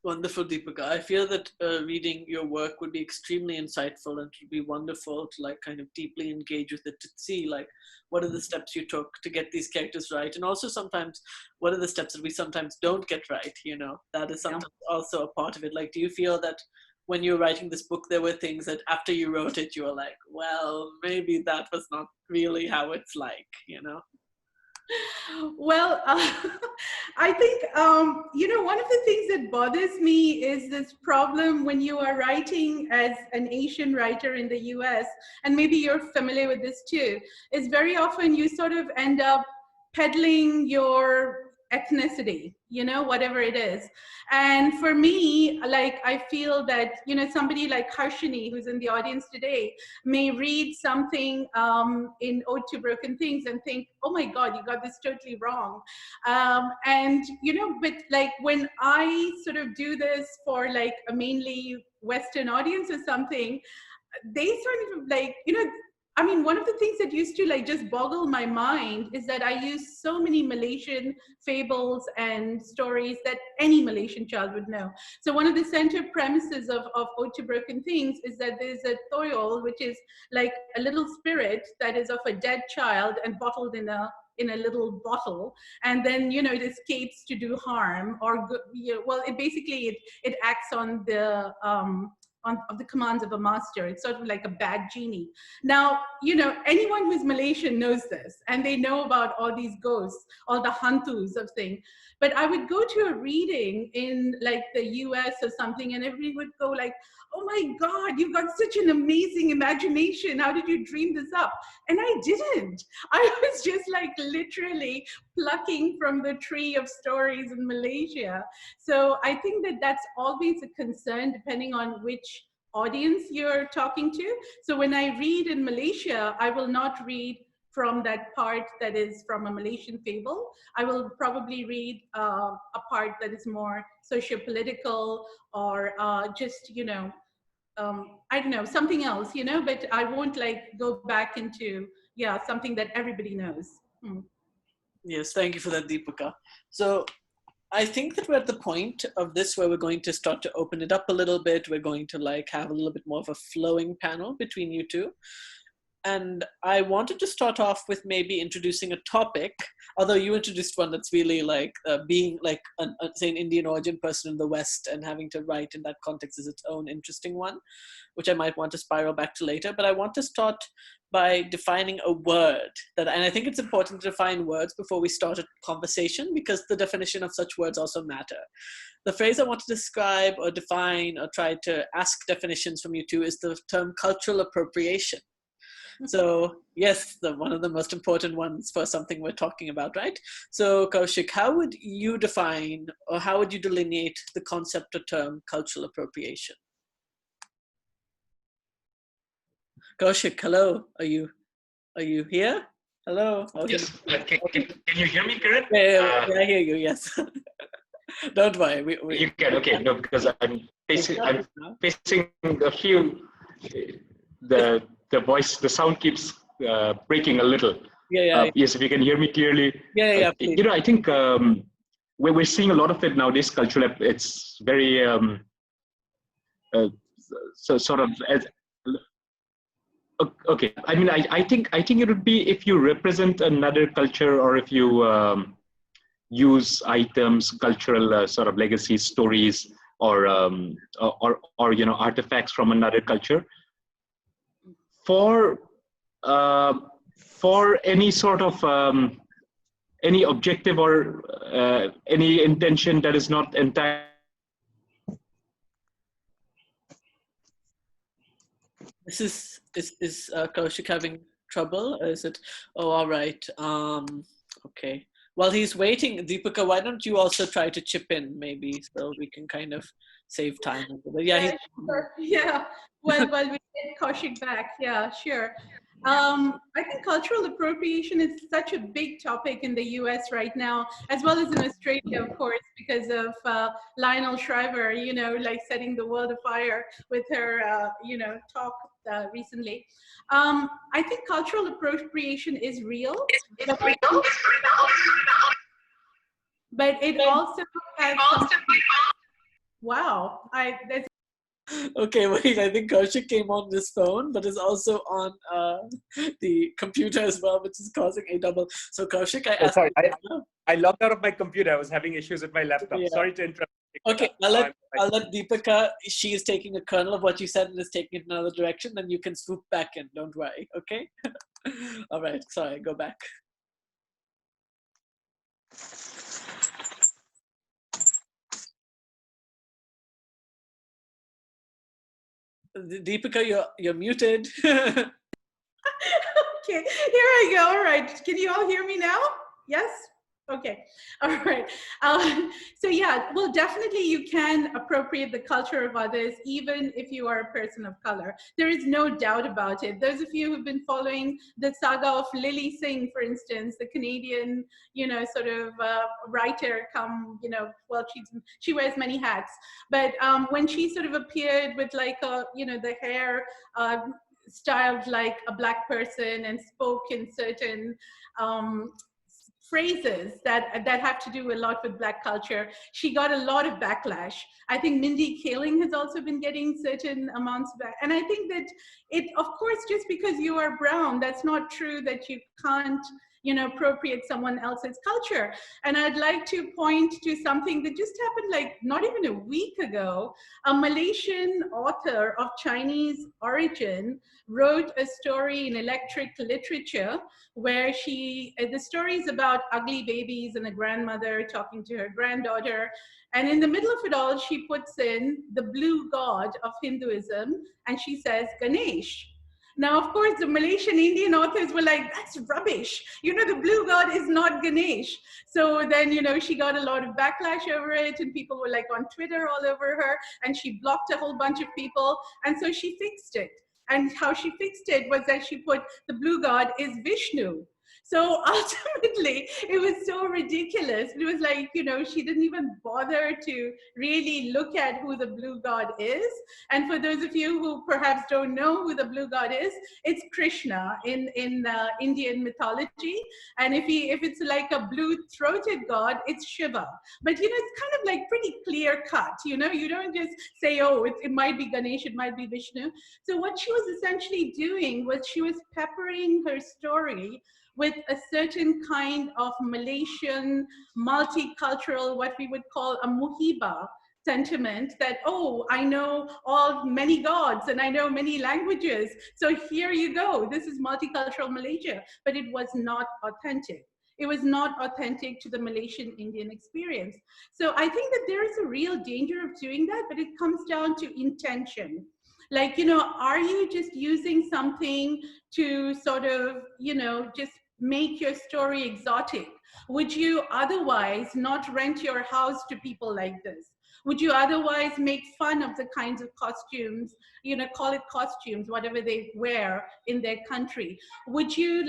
Wonderful, Deepika. I feel that reading your work would be extremely insightful, and it would be wonderful to like kind of deeply engage with it, to see like what are the steps you took to get these characters right, and also sometimes what are the steps that we sometimes don't get right. You know, that is sometimes also a part of it. Like, do you feel that when you were writing this book, there were things that after you wrote it, you were like, well, maybe that was not really how it's like, you know?
Well, I think, you know, one of the things that bothers me is this problem when you are writing as an Asian writer in the US, and maybe you're familiar with this too, is very often you sort of end up peddling your ethnicity, you know, whatever it is. And for me, like, I feel that, you know, somebody like Harshini, who's in the audience today, may read something in Ode to Broken Things and think, oh my God, you got this totally wrong. And, you know, but like when I sort of do this for like a mainly Western audience or something, they sort of like, you know, I mean, one of the things that used to like just boggle my mind is that I use so many Malaysian fables and stories that any Malaysian child would know. So one of the center premises of Ode to Broken Things is that there's a toyol, which is like a little spirit that is of a dead child and bottled in a little bottle, and then, you know, it escapes to do harm or good, you know, well, it basically it acts on the of the commands of a master. It's sort of like a bad genie. Now, you know, anyone who's Malaysian knows this, and they know about all these ghosts, all the hantus of things. But I would go to a reading in like the US or something, and everybody would go like, oh my God, you've got such an amazing imagination. How did you dream this up? And I didn't. I was just like literally plucking from the tree of stories in Malaysia. So I think that that's always a concern depending on which audience you're talking to. So when I read in Malaysia, I will not read from that part that is from a Malaysian fable. I will probably read a part that is more socio-political or just, you know, I don't know, something else, you know, but I won't like go back into, yeah, something that everybody knows.
Yes, thank you for that, Deepika. So I think that we're at the point of this where we're going to start to open it up a little bit. We're going to like have a little bit more of a flowing panel between you two. And I wanted to start off with maybe introducing a topic, although you introduced one that's really like being like, say, an Indian origin person in the West and having to write in that context is its own interesting one, which I might want to spiral back to later. But I want to start by defining a word and I think it's important to define words before we start a conversation because the definition of such words also matter. The phrase I want to describe or define or try to ask definitions from you two is the term cultural appropriation. So yes, one of the most important ones for something we're talking about, right? So Kaushik, how would you define or how would you delineate the concept or term cultural appropriation? Kaushik, hello, are you here? Hello. Okay.
Yes. Can you hear me, Kiran?
Yeah, I hear you. Yes. Don't worry.
You can. Okay. No, because I'm facing a few. The voice, the sound keeps breaking a little.
Yeah.
Yes, if you can hear me clearly.
Yeah.
You know, I think we're seeing a lot of it nowadays. Cultural. It's very so sort of as. Okay. I mean, I think it would be if you represent another culture or if you use items, cultural sort of legacy stories, or you know, artifacts from another culture for any sort of any objective or any intention that is not entirely.
Is Kaushik having trouble? Or is it? Oh, all right. Okay. While he's waiting, Deepika, why don't you also try to chip in, maybe, so we can kind of save time. Yeah.
Yeah. Well, we get Kaushik back. Yeah, sure. I think cultural appropriation is such a big topic in the US right now, as well as in Australia, of course, because of Lionel Shriver, you know, like setting the world afire with her, you know, talk recently. I think cultural appropriation is real. But it also has wow.
Okay, wait, I think Kaushik came on this phone, but is also on the computer as well, which is causing a double. So Kaushik,
sorry, I logged out of my computer. I was having issues with my laptop. Yeah. Sorry to interrupt.
Okay, I'll let Deepika, she is taking a kernel of what you said and is taking it in another direction, then you can swoop back in, don't worry, okay? All right, sorry, go back. Deepika, you're muted.
Okay, here I go. All right, can you all hear me now? Yes? Okay, all right. So yeah, well, definitely you can appropriate the culture of others, even if you are a person of color. There is no doubt about it. Those of you who've been following the saga of Lily Singh, for instance, the Canadian, you know, sort of writer come, you know, well, she wears many hats. But when she sort of appeared with like a, you know, the hair styled like a black person and spoke in certain phrases that have to do a lot with Black culture, she got a lot of backlash. I think Mindy Kaling has also been getting certain amounts back. And I think that it, of course, just because you are brown, that's not true that you can't, appropriate someone else's culture. And I'd like to point to something that just happened like not even a week ago. A Malaysian author of Chinese origin wrote a story in Electric Literature where the story is about ugly babies and a grandmother talking to her granddaughter. And in the middle of it all, she puts in the blue god of Hinduism, and she says Ganesh. Now, of course, the Malaysian Indian authors were like, that's rubbish. The blue god is not Ganesh. So then, she got a lot of backlash over it, and people were like on Twitter all over her, and she blocked a whole bunch of people. And so she fixed it. And how she fixed it was that she put the blue god is Vishnu. So ultimately, it was so ridiculous. It was like, she didn't even bother to really look at who the blue god is. And for those of you who perhaps don't know who the blue god is, it's Krishna in Indian mythology. And if it's like a blue-throated god, it's Shiva. But, it's kind of like pretty clear cut, you don't just say, oh, it might be Ganesh, it might be Vishnu. So what she was essentially doing was she was peppering her story with a certain kind of Malaysian, multicultural, what we would call a muhiba sentiment that, oh, I know many gods and I know many languages. So here you go, this is multicultural Malaysia, but it was not authentic. It was not authentic to the Malaysian Indian experience. So I think that there is a real danger of doing that, but it comes down to intention. Like, are you just using something to sort of, just make your story exotic? Would you otherwise not rent your house to people like this? Would you otherwise make fun of the kinds of costumes, call it costumes, whatever they wear in their country? Would you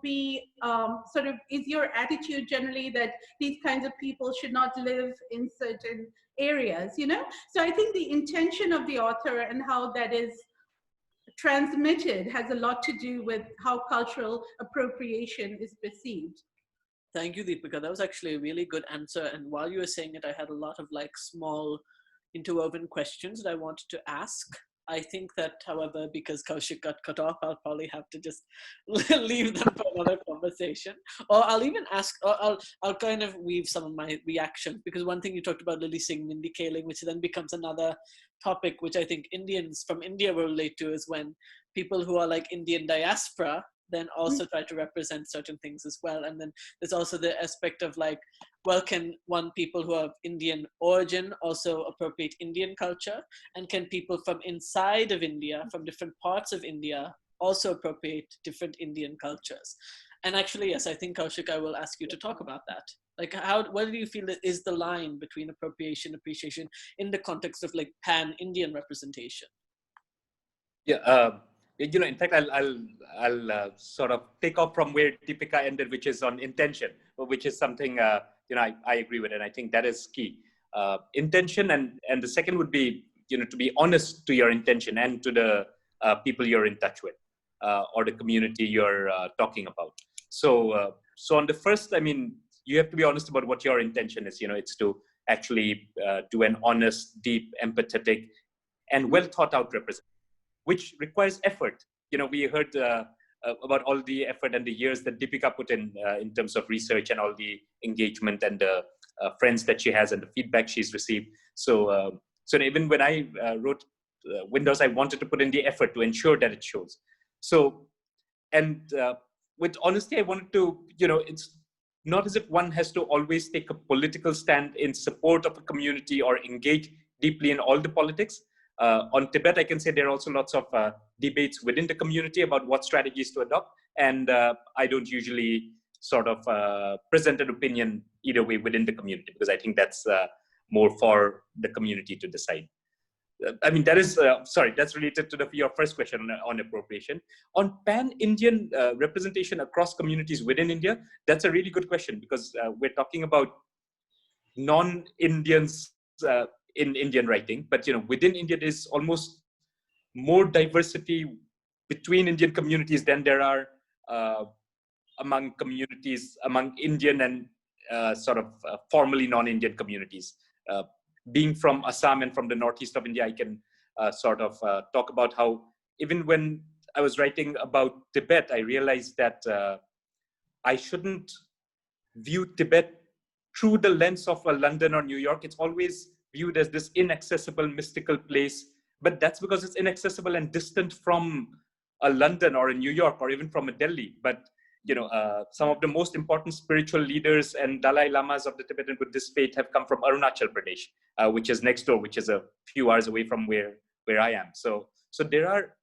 be sort of, is your attitude generally that these kinds of people should not live in certain areas, So I think the intention of the author and how that is transmitted has a lot to do with how cultural appropriation is perceived.
Thank you, Deepika. That was actually a really good answer. And while you were saying it, I had a lot of small interwoven questions that I wanted to ask. I think that, however, because Kaushik got cut off, I'll probably have to just leave them for another conversation. Or I'll even ask, or I'll kind of weave some of my reactions, because one thing you talked about Lily Singh, Mindy Kaling, which then becomes another topic, which I think Indians from India will relate to, is when people who are like Indian diaspora then also try to represent certain things as well. And then there's also the aspect of well, can people who are of Indian origin also appropriate Indian culture? And can people from inside of India, from different parts of India, also appropriate different Indian cultures? And actually, yes, I think, Kaushik, I will ask you to talk about that. What do you feel that is the line between appropriation, appreciation in the context of pan-Indian representation?
Yeah, in fact, I'll sort of take off from where Dipika ended, which is on intention, which is something I agree with, and I think that is key. Intention, and the second would be to be honest to your intention and to the people you're in touch with, or the community you're talking about. So on the first, you have to be honest about what your intention is. It's to actually do an honest, deep, empathetic, and well thought out representation, which requires effort. We heard about all the effort and the years that Dipika put in terms of research and all the engagement and the friends that she has and the feedback she's received. So even when I wrote Windows, I wanted to put in the effort to ensure that it shows. So, and with honesty, I wanted to, it's not as if one has to always take a political stand in support of a community or engage deeply in all the politics. On Tibet, I can say there are also lots of debates within the community about what strategies to adopt. And I don't usually sort of present an opinion either way within the community, because I think that's more for the community to decide. That is, sorry, that's related to your first question on appropriation. On pan-Indian representation across communities within India, that's a really good question, because we're talking about non-Indians in Indian writing, but within India there's almost more diversity between Indian communities than there are among communities among Indian and sort of formally non-Indian communities. Being from Assam and from the northeast of India, I can sort of talk about how even when I was writing about Tibet, I realized that I shouldn't view Tibet through the lens of a London or New York. It's always viewed as this inaccessible, mystical place, but that's because it's inaccessible and distant from a London or a New York or even from a Delhi. But some of the most important spiritual leaders and Dalai Lamas of the Tibetan Buddhist faith have come from Arunachal Pradesh, which is next door, which is a few hours away from where I am. So there are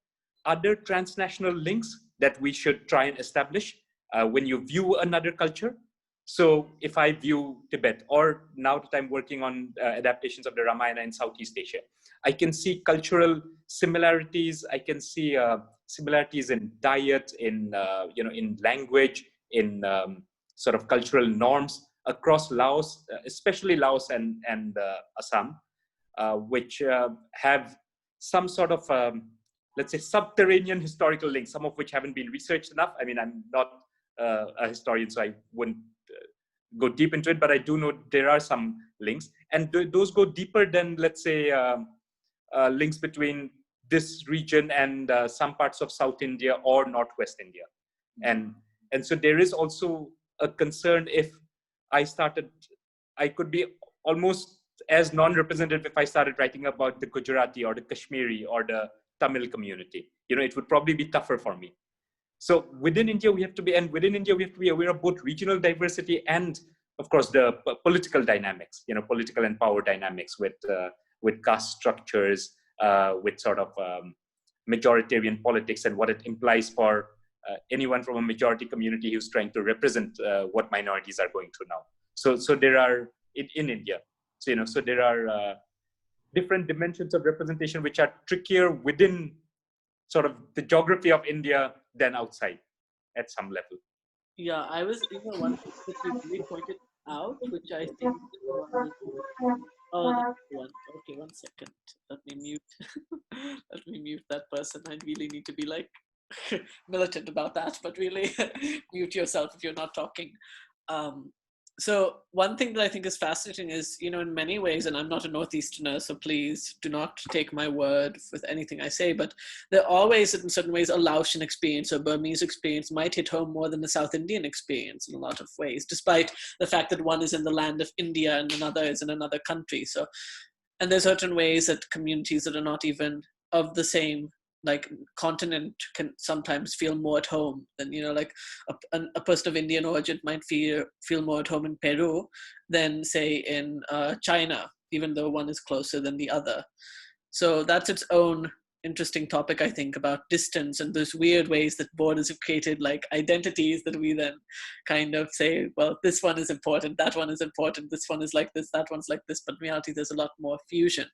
other transnational links that we should try and establish when you view another culture. So if I view Tibet, or now that I'm working on adaptations of the Ramayana in Southeast Asia, I can see cultural similarities. I can see similarities in diet, in language, in sort of cultural norms across Laos, especially Laos and Assam, which have some sort of let's say subterranean historical links, some of which haven't been researched enough. I mean, I'm not a historian, so I wouldn't go deep into it, but I do know there are some links, and those go deeper than, let's say, links between this region and some parts of South India or Northwest India. And so there is also a concern if I could be almost as non-representative if I started writing about the Gujarati or the Kashmiri or the Tamil community. It would probably be tougher for me. So within India, we have to be aware of both regional diversity and, of course, the political dynamics, political and power dynamics with caste structures, with sort of majoritarian politics and what it implies for anyone from a majority community who's trying to represent what minorities are going through now. So there are, in India, so there are different dimensions of representation which are trickier within sort of the geography of India than outside at some level.
Yeah, I was, one thing that you really pointed out, which I think that's one. Okay, 1 second. Let me mute. Let me mute that person. I really need to be like militant about that, but really mute yourself if you're not talking. So one thing that I think is fascinating is, in many ways, and I'm not a Northeasterner, so please do not take my word with anything I say, but there are ways that in certain ways a Laotian experience or Burmese experience might hit home more than the South Indian experience in a lot of ways, despite the fact that one is in the land of India and another is in another country. So, and there's certain ways that communities that are not even of the same continent can sometimes feel more at home than, like a person of Indian origin might feel more at home in Peru than, say, in China, even though one is closer than the other. So that's its own interesting topic, I think, about distance and those weird ways that borders have created identities that we then kind of say, well, this one is important, that one is important, this one is like this, that one's like this, but in reality there's a lot more fusion.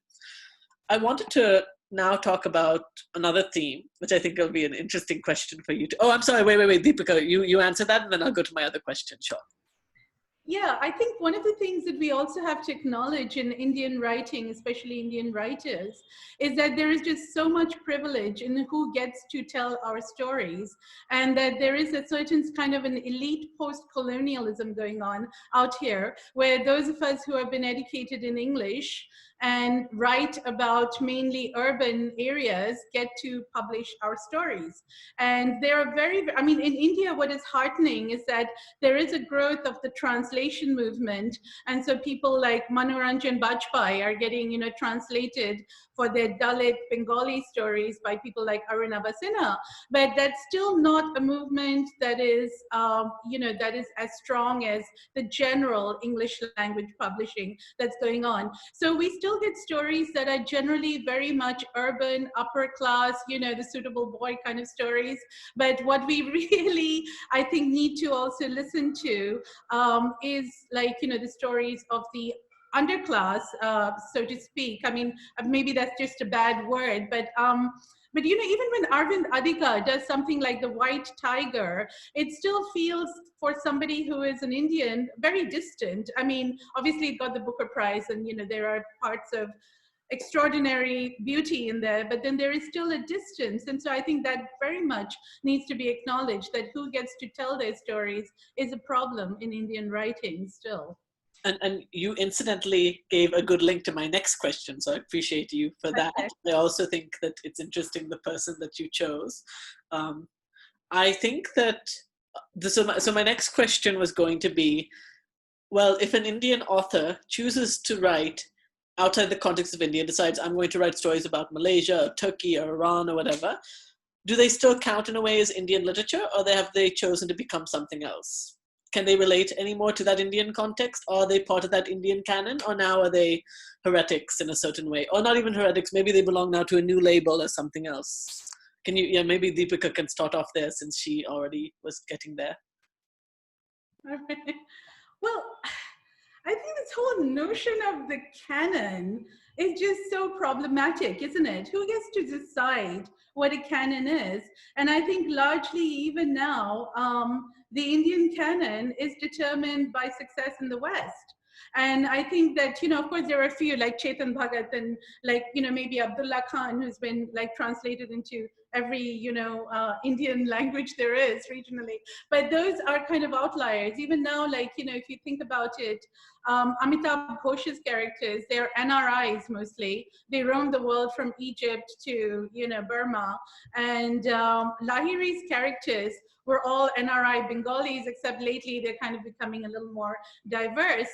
I wanted to now talk about another theme, which I think will be an interesting question for you to. Oh, I'm sorry. Wait, Dipika, you answer that, and then I'll go to my other question. Sure.
Yeah, I think one of the things that we also have to acknowledge in Indian writing, especially Indian writers, is that there is just so much privilege in who gets to tell our stories, and that there is a certain kind of an elite post-colonialism going on out here, where those of us who have been educated in English and write about mainly urban areas get to publish our stories. And there are in India, what is heartening is that there is a growth of the translation movement. And so people like Manoranjan Bajpayee are getting, translated for their Dalit Bengali stories by people like Arunabha Sinha. But that's still not a movement that is, that is as strong as the general English language publishing that's going on. So we still get stories that are generally very much urban, upper class, the suitable boy kind of stories. But what we really, I think, need to also listen to is the stories of the underclass, so to speak. I mean, maybe that's just a bad word, but even when Arvind Adhikar does something like The White Tiger, it still feels, for somebody who is an Indian, very distant. I mean, obviously it got the Booker Prize, and there are parts of extraordinary beauty in there, but then there is still a distance. And so I think that very much needs to be acknowledged, that who gets to tell their stories is a problem in Indian writing still.
And you incidentally gave a good link to my next question, so I appreciate you for that. Okay. I also think that it's interesting, the person that you chose. I think that So my next question was going to be, well, if an Indian author chooses to write outside the context of India, decides I'm going to write stories about Malaysia or Turkey or Iran or whatever, do they still count in a way as Indian literature, or have they chosen to become something else? Can they relate any more to that Indian context? Are they part of that Indian canon, or now are they heretics in a certain way? Or not even heretics, maybe they belong now to a new label as something else. Can you, yeah, maybe Deepika can start off there since she already was getting there.
Well, I think this whole notion of the canon is just so problematic, isn't it? Who gets to decide what a canon is? And I think largely even now, the Indian canon is determined by success in the West. And I think that, of course, there are a few like Chetan Bhagat and like, maybe Abdullah Khan, who's been like translated into every, Indian language there is regionally. But those are kind of outliers. Even now, like, if you think about it, Amitabh Ghosh's characters, they're NRIs mostly. They roam the world from Egypt to, Burma. And Lahiri's characters were all NRI Bengalis, except lately they're kind of becoming a little more diverse.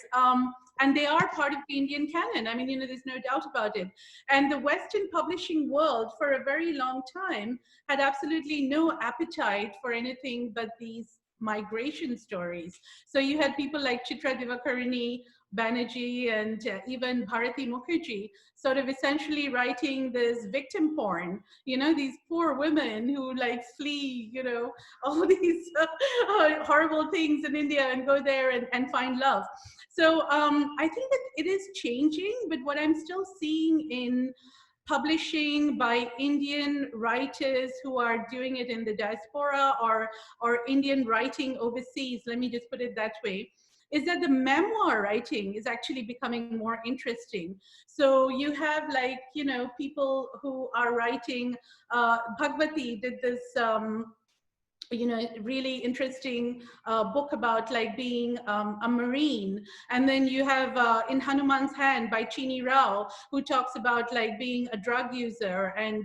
And they are part of the Indian canon. I mean, there's no doubt about it. And the Western publishing world for a very long time had absolutely no appetite for anything but these migration stories. So you had people like Chitra Divakarini, Banerjee, and even Bharati Mukherjee sort of essentially writing this victim porn, these poor women who like flee, all these horrible things in India and go there and find love. So I think that it is changing, but what I'm still seeing in publishing by Indian writers who are doing it in the diaspora or Indian writing overseas, let me just put it that way, is that the memoir writing is actually becoming more interesting. So you have like, people who are writing, Bhagwati did this, really interesting book about like being a Marine. And then you have In Hanuman's Hand by Chini Rao, who talks about like being a drug user and,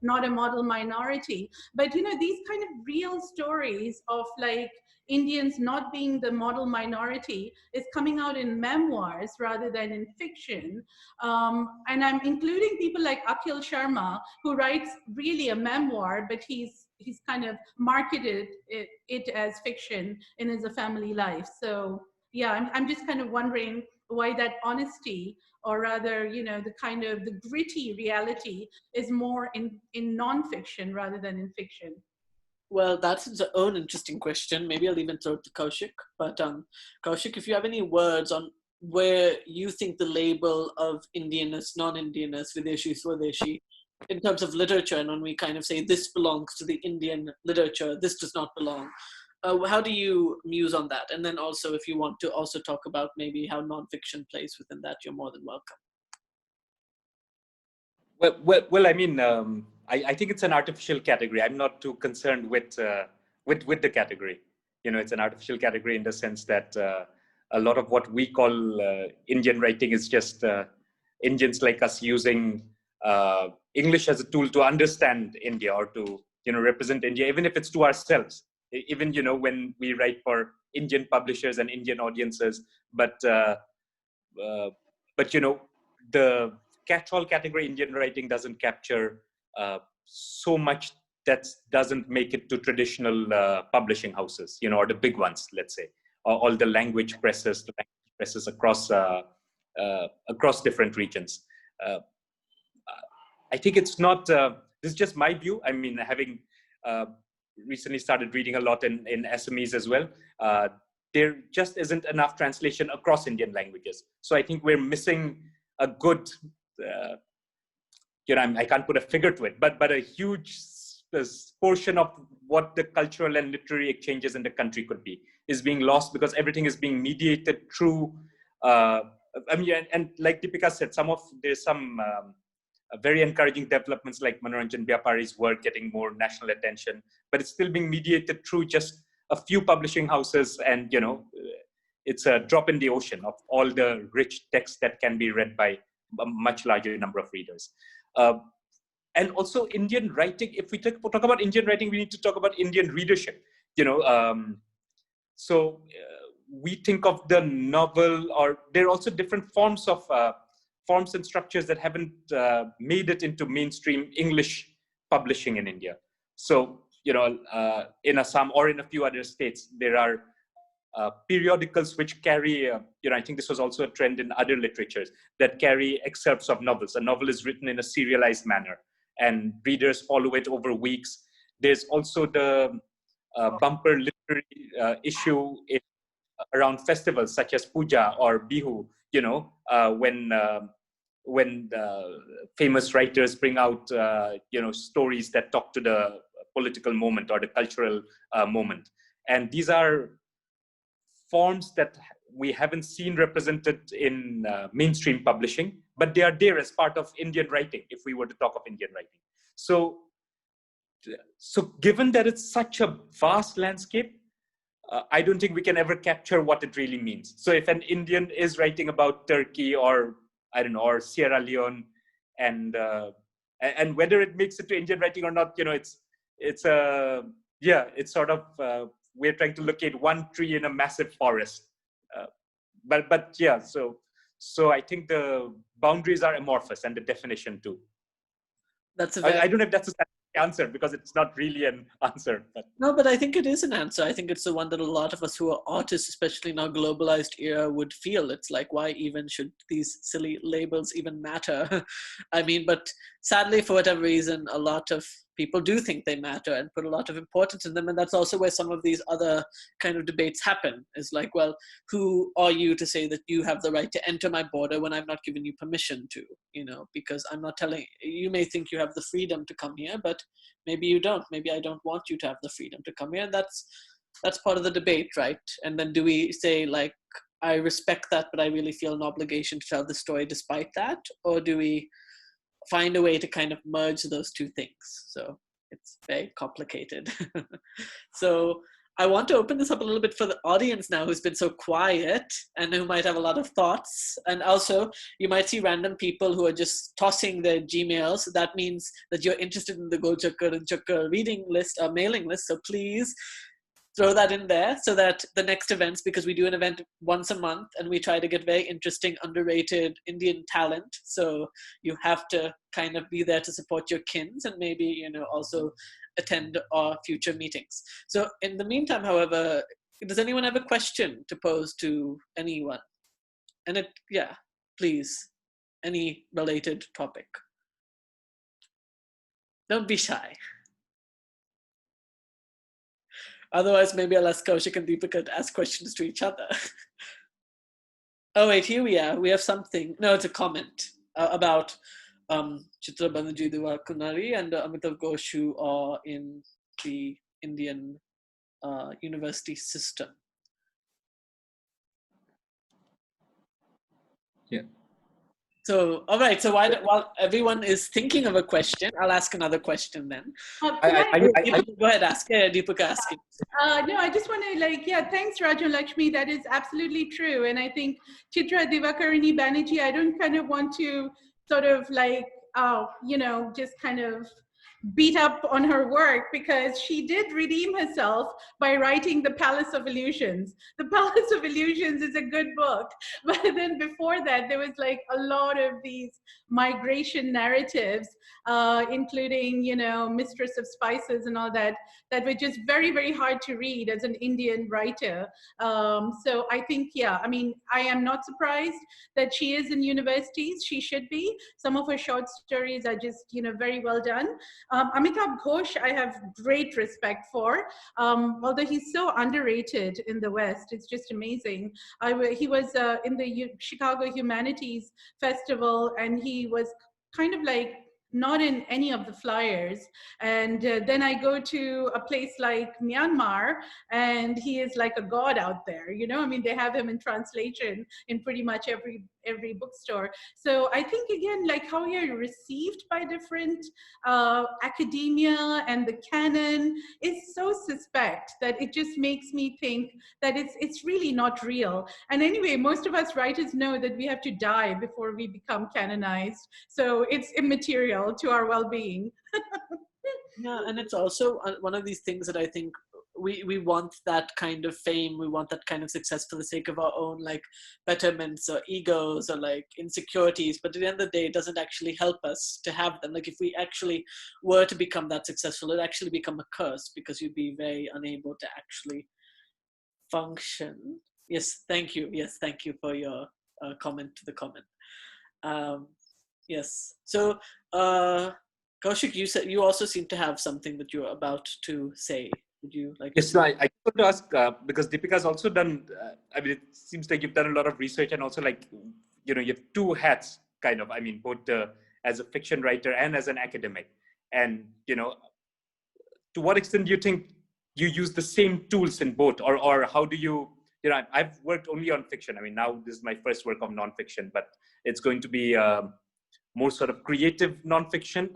not a model minority. But, these kind of real stories of like Indians not being the model minority is coming out in memoirs rather than in fiction. And I'm including people like Akhil Sharma, who writes really a memoir, but he's kind of marketed it as fiction in his family life. So yeah, I'm just kind of wondering why that honesty, or rather, the kind of the gritty reality is more in non-fiction rather than in fiction.
Well, that's its own interesting question. Maybe I'll even throw it to Kaushik. But Kaushik, if you have any words on where you think the label of Indianness, non-Indianness, Videshi, Swadeshi, in terms of literature, and when we kind of say this belongs to the Indian literature, this does not belong, how do you muse on that? And then also, if you want to also talk about maybe how nonfiction plays within that, you're more than welcome.
Well, I mean, I think it's an artificial category. I'm not too concerned with the category. It's an artificial category in the sense that a lot of what we call Indian writing is just Indians like us using English as a tool to understand India or to represent India, even if it's to ourselves. Even when we write for Indian publishers and Indian audiences, but the catch-all category Indian writing doesn't capture so much that doesn't make it to traditional publishing houses, or the big ones, let's say, or all the language presses across different regions. I think it's not, this is just my view. I mean, having recently started reading a lot in SMEs as well, there just isn't enough translation across Indian languages. So I think we're missing a good, I can't put a figure to it, but a huge portion of what the cultural and literary exchanges in the country could be is being lost because everything is being mediated through, and like Dipika said, there's some very encouraging developments like Manoranjan Vyapari's work getting more national attention, but it's still being mediated through just a few publishing houses, and it's a drop in the ocean of all the rich text that can be read by a much larger number of readers. And also Indian writing, if we talk about Indian writing, we need to talk about Indian readership. we think of the novel, or there are also different forms and structures that haven't made it into mainstream English publishing in India. So, in Assam or in a few other states, there are periodicals which carry, I think this was also a trend in other literatures, that carry excerpts of novels. A novel is written in a serialized manner, and readers follow it over weeks. There's also the bumper literary issue around festivals such as Puja or Bihu, when famous writers bring out, stories that talk to the political moment or the cultural moment. And these are forms that we haven't seen represented in mainstream publishing, but they are there as part of Indian writing, if we were to talk of Indian writing. So given that it's such a vast landscape, I don't think we can ever capture what it really means. So if an Indian is writing about Turkey or, I don't know, or Sierra Leone, and whether it makes it to Indian writing or not, it's sort of, we're trying to locate one tree in a massive forest. But yeah, so I think the boundaries are amorphous, and the definition too.
That's
I don't know if that's a answer, because it's not really an answer. But.
No, but I think it is an answer. I think it's the one that a lot of us who are artists, especially in our globalized era, would feel. It's like, why even should these silly labels even matter? I mean, but sadly, for whatever reason, a lot of people do think they matter and put a lot of importance in them. And that's also where some of these other kind of debates happen. It's like, well, who are you to say that you have the right to enter my border when I've not given you permission to, because I'm not telling, you may think you have the freedom to come here, but maybe you don't. Maybe I don't want you to have the freedom to come here. And that's part of the debate, right? And then do we say, like, I respect that, but I really feel an obligation to tell the story despite that? Or do we find a way to kind of merge those two things? So it's very complicated. So I want to open this up a little bit for the audience now, who's been so quiet and who might have a lot of thoughts. And also, you might see random people who are just tossing their Gmails. That means that you're interested in the Golchakkar and Chakkar reading list or mailing list. So please throw that in there, so that the next events, because we do an event once a month and we try to get very interesting, underrated Indian talent. So you have to kind of be there to support your kins and maybe, also attend our future meetings. So in the meantime, however, does anyone have a question to pose to anyone? And please, any related topic. Don't be shy. Otherwise, maybe I'll ask Kaushik and Dipika to ask questions to each other. Oh, wait, here we are. We have something. No, it's a comment about Chitra Banerjee Kunari and Amitav Ghosh, who are in the Indian university system.
Yeah.
So, all right. So while everyone is thinking of a question, I'll ask another question then.
Go
ahead, ask. Yeah, Dipika asking.
No, I just want to thanks Raju Lakshmi. That is absolutely true. And I think Chitra Divakarini Banerjee, I don't kind of want to sort of just kind of beat up on her work, because she did redeem herself by writing The Palace of Illusions. The Palace of Illusions is a good book, but then before that there was like a lot of these migration narratives, including Mistress of Spices and all that were just very, very hard to read as an Indian writer. So I think, I am not surprised that she is in universities. She should be. Some of her short stories are just very well done. Amitav Ghosh, I have great respect for, although he's so underrated in the West. It's just amazing. He was in the Chicago Humanities Festival, and he was kind of like not in any of the flyers. And then I go to a place like Myanmar, and he is like a god out there. They have him in translation in pretty much every bookstore. So I think, again, like how you're received by different academia and the canon is so suspect that it just makes me think that it's really not real. And anyway, most of us writers know that we have to die before we become canonized. So it's immaterial to our well-being.
Yeah, and it's also one of these things that I think we want that kind of fame, we want that kind of success for the sake of our own like betterments or egos or like insecurities, but at the end of the day it doesn't actually help us to have them. Like if we actually were to become that successful, it'd actually become a curse because you'd be very unable to actually function. Yes, thank you. Yes, thank you for your comment to the comment. Yes, so Kaushik, you said you also seem to have something that you're about to say. Would you like
Yes,
to?
no, I want to ask because Deepika's also done. I mean, it seems like you've done a lot of research and also like, you know, you have two hats, kind of. I mean, both as a fiction writer and as an academic. And you know, to what extent do you think you use the same tools in both, or how do you? You know, I've worked only on fiction. I mean, now this is my first work of nonfiction, but it's going to be more sort of creative nonfiction,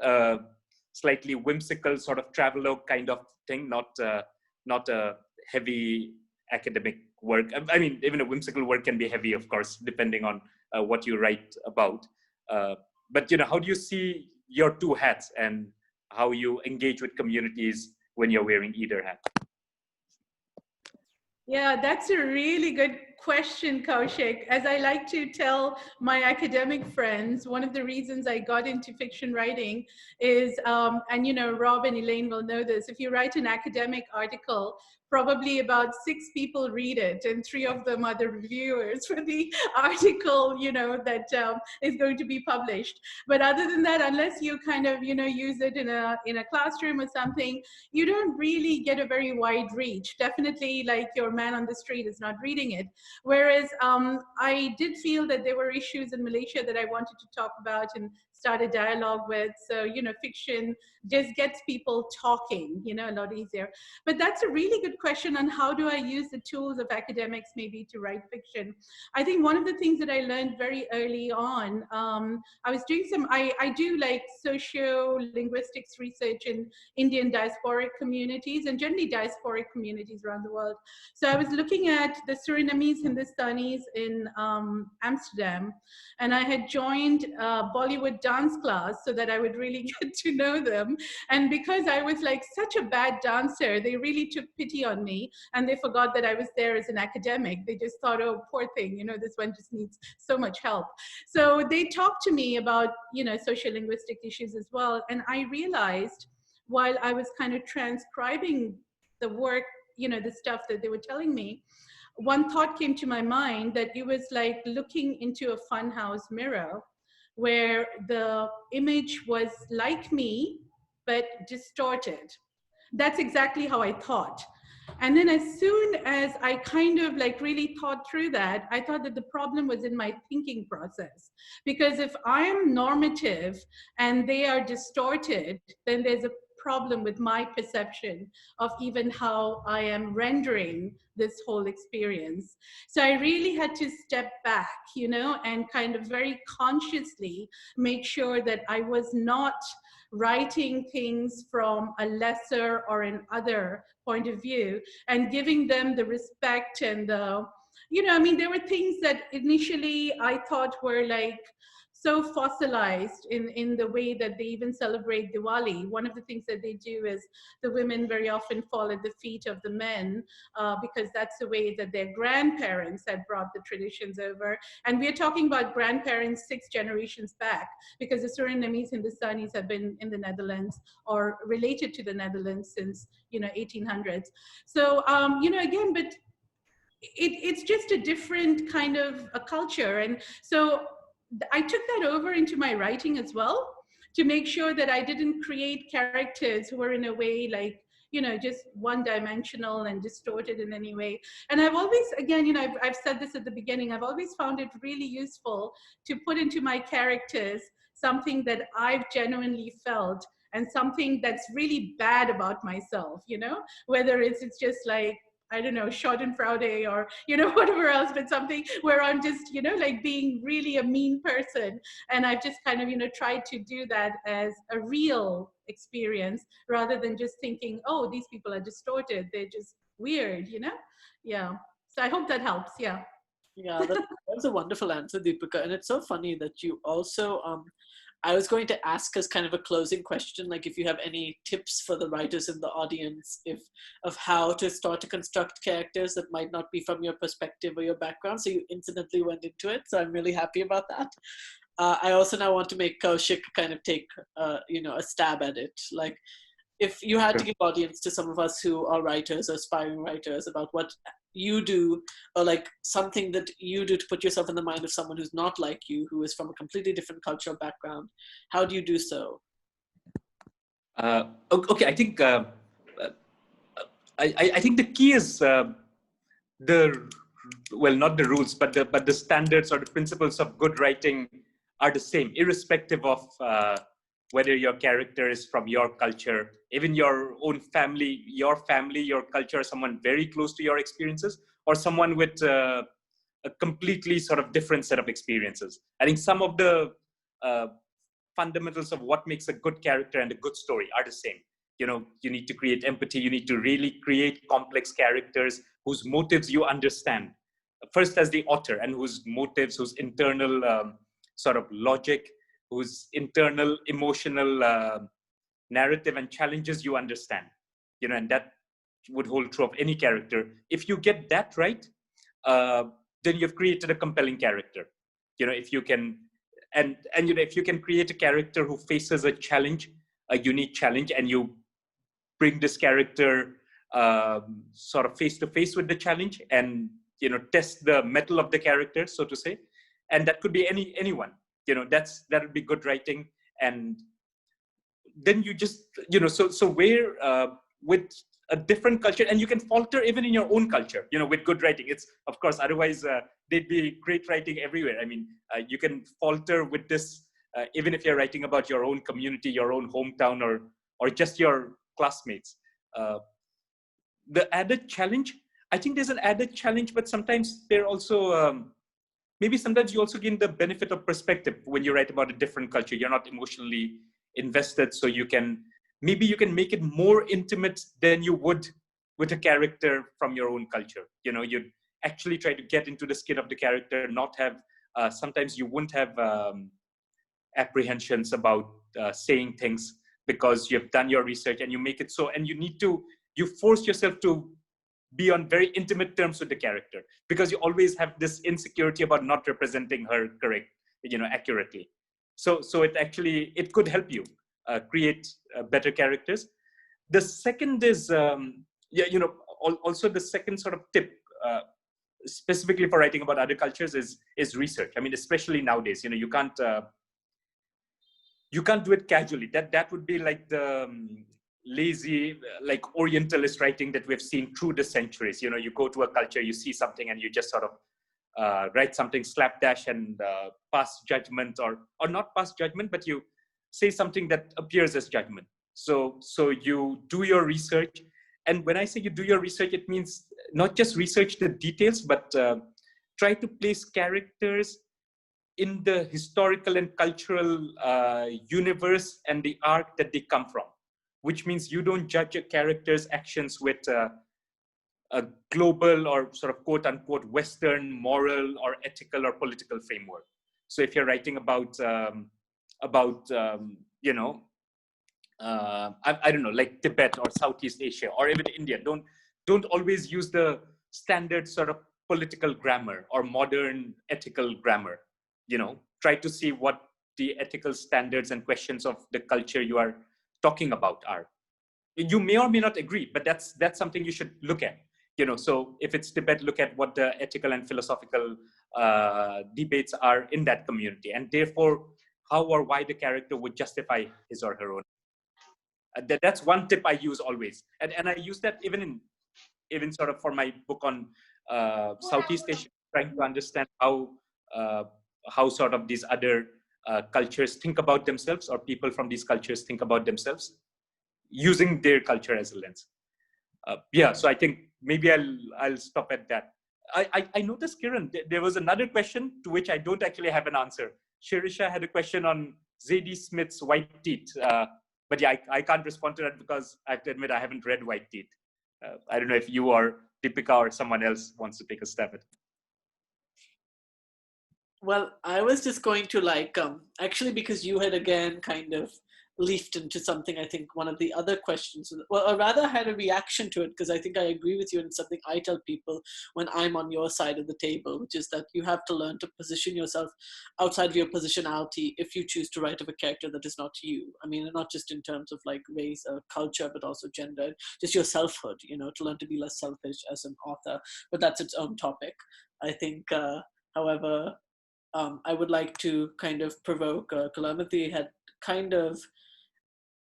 slightly whimsical sort of travelogue kind of thing, not a heavy academic work. I mean, even a whimsical work can be heavy, of course, depending on what you write about. But you know, how do you see your two hats and how you engage with communities when you're wearing either hat?
Yeah, that's a really good question, Kaushik. As I like to tell my academic friends, one of the reasons I got into fiction writing is, and you know, Rob and Elaine will know this, if you write an academic article, probably about 6 people read it and 3 of them are the reviewers for the article, you know, that is going to be published. But other than that, unless you kind of, you know, use it in a classroom or something, you don't really get a very wide reach. Definitely like your man on the street is not reading it. Whereas I did feel that there were issues in Malaysia that I wanted to talk about and start a dialogue with. So, you know, fiction just gets people talking, you know, a lot easier. But that's a really good question on how do I use the tools of academics maybe to write fiction. I think one of the things that I learned very early on, I was doing I do like socio-linguistics research in Indian diasporic communities and generally diasporic communities around the world. So I was looking at the Surinamese Hindustanis in Amsterdam, and I had joined a Bollywood dance class so that I would really get to know them. And because I was like such a bad dancer, they really took pity on me and they forgot that I was there as an academic. They just thought, oh, poor thing, you know, this one just needs so much help. So they talked to me about, you know, social linguistic issues as well. And I realized while I was kind of transcribing the work, you know, the stuff that they were telling me, one thought came to my mind that it was like looking into a funhouse mirror where the image was like me, but distorted. That's exactly how I thought. And then as soon as I kind of like really thought through that, I thought that the problem was in my thinking process. Because if I am normative and they are distorted, then there's a problem with my perception of even how I am rendering this whole experience. So I really had to step back, you know, and kind of very consciously make sure that I was not writing things from a lesser or an other point of view and giving them the respect and the, you know, I mean, there were things that initially I thought were like so fossilized in the way that they even celebrate Diwali. One of the things that they do is the women very often fall at the feet of the men because that's the way that their grandparents had brought the traditions over. And we're talking about grandparents 6 generations back, because the Surinamese Hindustanis have been in the Netherlands or related to the Netherlands since, you know, 1800s. So, you know, again, but it's just a different kind of a culture. And so I took that over into my writing as well to make sure that I didn't create characters who were in a way like, you know, just one dimensional and distorted in any way. And I've always, again, you know, I've said this at the beginning, I've always found it really useful to put into my characters something that I've genuinely felt and something that's really bad about myself, you know, whether it's just like, I don't know, Schadenfreude or, you know, whatever else, but something where I'm just, you know, like being really a mean person. And I've just kind of, you know, tried to do that as a real experience rather than just thinking, oh, these people are distorted. They're just weird, you know? Yeah. So I hope that helps. Yeah.
Yeah, that was a wonderful answer, Deepika. And it's so funny that you also, I was going to ask as kind of a closing question, like if you have any tips for the writers in the audience, of how to start to construct characters that might not be from your perspective or your background. So you incidentally went into it. So I'm really happy about that. I also now want to make Kaushik kind of take, a stab at it. Like, if you had to give audience to some of us who are writers or aspiring writers about what you do, or like something that you do to put yourself in the mind of someone who's not like you, who is from a completely different cultural background, how do you do so?
Okay, I think I think the key is not the rules, but the standards or the principles of good writing are the same, irrespective of whether your character is from your culture, even your own family, your culture, someone very close to your experiences, or someone with a completely sort of different set of experiences. I think some of the fundamentals of what makes a good character and a good story are the same. You need to create empathy. You need to really create complex characters whose motives you understand, first as the author, and whose motives, whose internal sort of logic, whose internal emotional narrative and challenges you understand. And that would hold true of any character. If you get that right, then you've created a compelling character. If you can, and if you can create a character who faces a challenge, a unique challenge, and you bring this character sort of face to face with the challenge, and test the mettle of the character, so to say, and that could be anyone. That would be good writing. And then you just so where with a different culture, and you can falter even in your own culture, with good writing. It's, of course, otherwise they'd be great writing everywhere. I mean, you can falter with this even if you're writing about your own community, your own hometown, or just your classmates. The added challenge, I think there's an added challenge, but sometimes they're also maybe sometimes you also gain the benefit of perspective when you write about a different culture. You're not emotionally invested, so you can make it more intimate than you would with a character from your own culture. You'd actually try to get into the skin of the character, not have sometimes you wouldn't have apprehensions about saying things, because you have done your research and you make it so, and you force yourself to be on very intimate terms with the character, because you always have this insecurity about not representing her accurately. So it could help you create better characters. The second is also the second sort of tip, specifically for writing about other cultures, is research. I mean, especially nowadays, you can't do it casually. That would be like the lazy, like Orientalist writing that we've seen through the centuries. You go to a culture, you see something, and you just sort of write something slapdash and pass judgment, or not pass judgment, but you say something that appears as judgment. So you do your research. And when I say you do your research, it means not just research the details, but try to place characters in the historical and cultural universe and the arc that they come from, which means you don't judge a character's actions with a global or sort of quote unquote Western moral or ethical or political framework. So if you're writing about I don't know, like Tibet or Southeast Asia or even India, don't always use the standard sort of political grammar or modern ethical grammar. Try to see what the ethical standards and questions of the culture you are talking about are. You may or may not agree, but that's something you should look at. So if it's Tibet, look at what the ethical and philosophical debates are in that community, and therefore how or why the character would justify his or her own. That's one tip I use always, and I use that even sort of for my book on Southeast Asia, trying to understand how sort of these other cultures think about themselves, or people from these cultures think about themselves, using their culture as a lens. So I think maybe I'll stop at that. I noticed, Kiran, there was another question to which I don't actually have an answer. Shirisha had a question on Zadie Smith's White Teeth. But yeah, I can't respond to that because I have to admit I haven't read White Teeth. I don't know if you or Dipika or someone else wants to take a stab at it.
Well, I was just going to actually, because you had again kind of leafed into something, I think one of the other questions, well, or rather I had a reaction to it, because I think I agree with you, and something I tell people when I'm on your side of the table, which is that you have to learn to position yourself outside of your positionality if you choose to write of a character that is not you. I mean, not just in terms of like race or culture, but also gender, just your selfhood, to learn to be less selfish as an author. But that's its own topic. I think, however, I would like to kind of provoke, Kalamati had kind of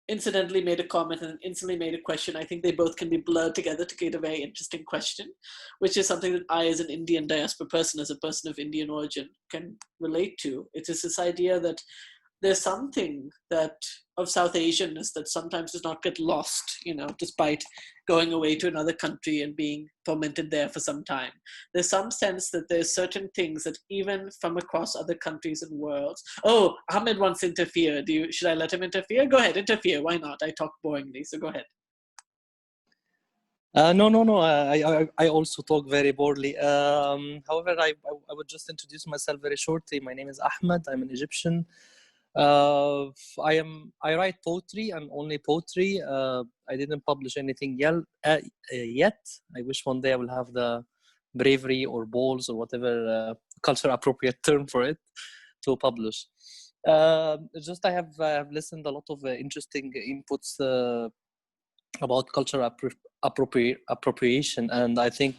incidentally made a comment and instantly made a question. I think they both can be blurred together to create a very interesting question, which is something that I, as an Indian diaspora person, as a person of Indian origin, can relate to. It is this idea that there's something that of South Asianness that sometimes does not get lost, despite going away to another country and being tormented there for some time. There's some sense that there's certain things that even from across other countries and worlds. Oh, Ahmed wants to interfere. Should I let him interfere? Go ahead, interfere. Why not? I talk boringly, so go ahead.
No. I also talk very poorly. However, I would just introduce myself very shortly. My name is Ahmed. I'm an Egyptian. I write poetry and only poetry. I didn't publish anything yet. I wish one day I will have the bravery or balls or whatever culture appropriate term for it to publish. Just I have listened a lot of interesting inputs about cultural appropriation, and I think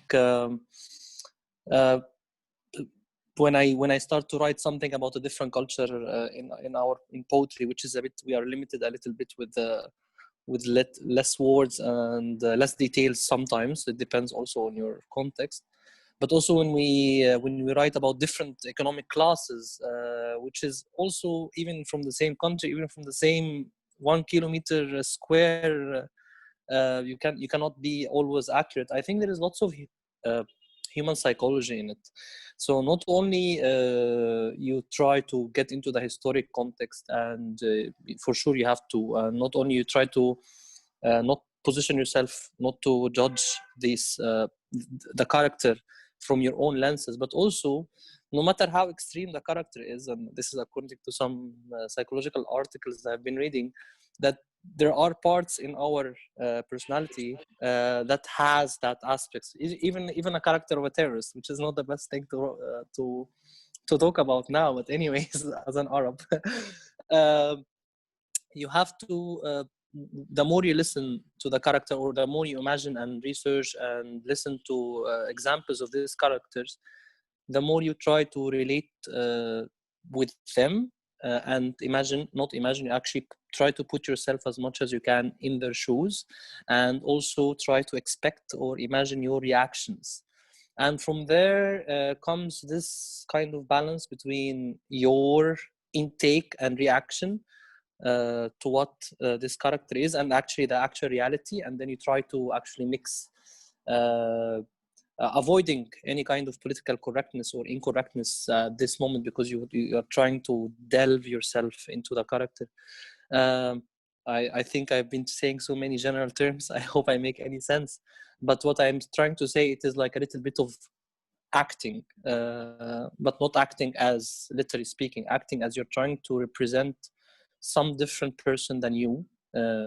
when I start to write something about a different culture in poetry, which is a bit, we are limited a little bit with less words and less details sometimes. It depends also on your context. But also when we write about different economic classes, which is also even from the same country, even from the same 1 kilometer square, you cannot be always accurate. I think there is lots of human psychology in it. So not only you try to get into the historic context, and for sure you have to not only you try to not position yourself, not to judge the character from your own lenses, but also no matter how extreme the character is, and this is according to some psychological articles I've been reading, that there are parts in our personality that has that aspects. Even a character of a terrorist, which is not the best thing to talk about now, but anyways, as an Arab, you have to. The more you listen to the character, or the more you imagine and research and listen to examples of these characters, the more you try to relate with them and you actually try to put yourself as much as you can in their shoes, and also try to expect or imagine your reactions. And from there comes this kind of balance between your intake and reaction to what this character is, and actually the actual reality, and then you try to actually mix avoiding any kind of political correctness or incorrectness at this moment, because you are trying to delve yourself into the character. I think I've been saying so many general terms. I hope I make any sense. But what I'm trying to say, it is like a little bit of acting, but not acting as literally speaking, acting as you're trying to represent some different person than you,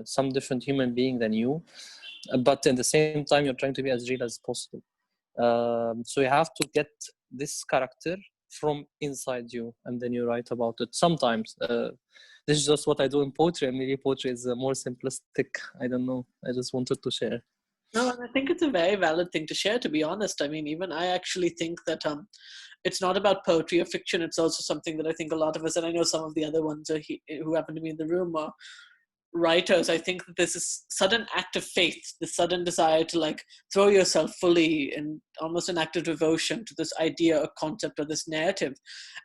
some different human being than you, but at the same time you're trying to be as real as possible. So you have to get this character from inside you, and then you write about it. Sometimes this is just what I do in poetry, and maybe poetry is more simplistic. I don't know. I just wanted to share.
No, and I think it's a very valid thing to share, to be honest. I mean, even I actually think that it's not about poetry or fiction. It's also something that I think a lot of us, and I know some of the other ones who happen to be in the room, are writers. I think that there's this sudden act of faith, the sudden desire to like throw yourself fully in almost an act of devotion to this idea or concept or this narrative.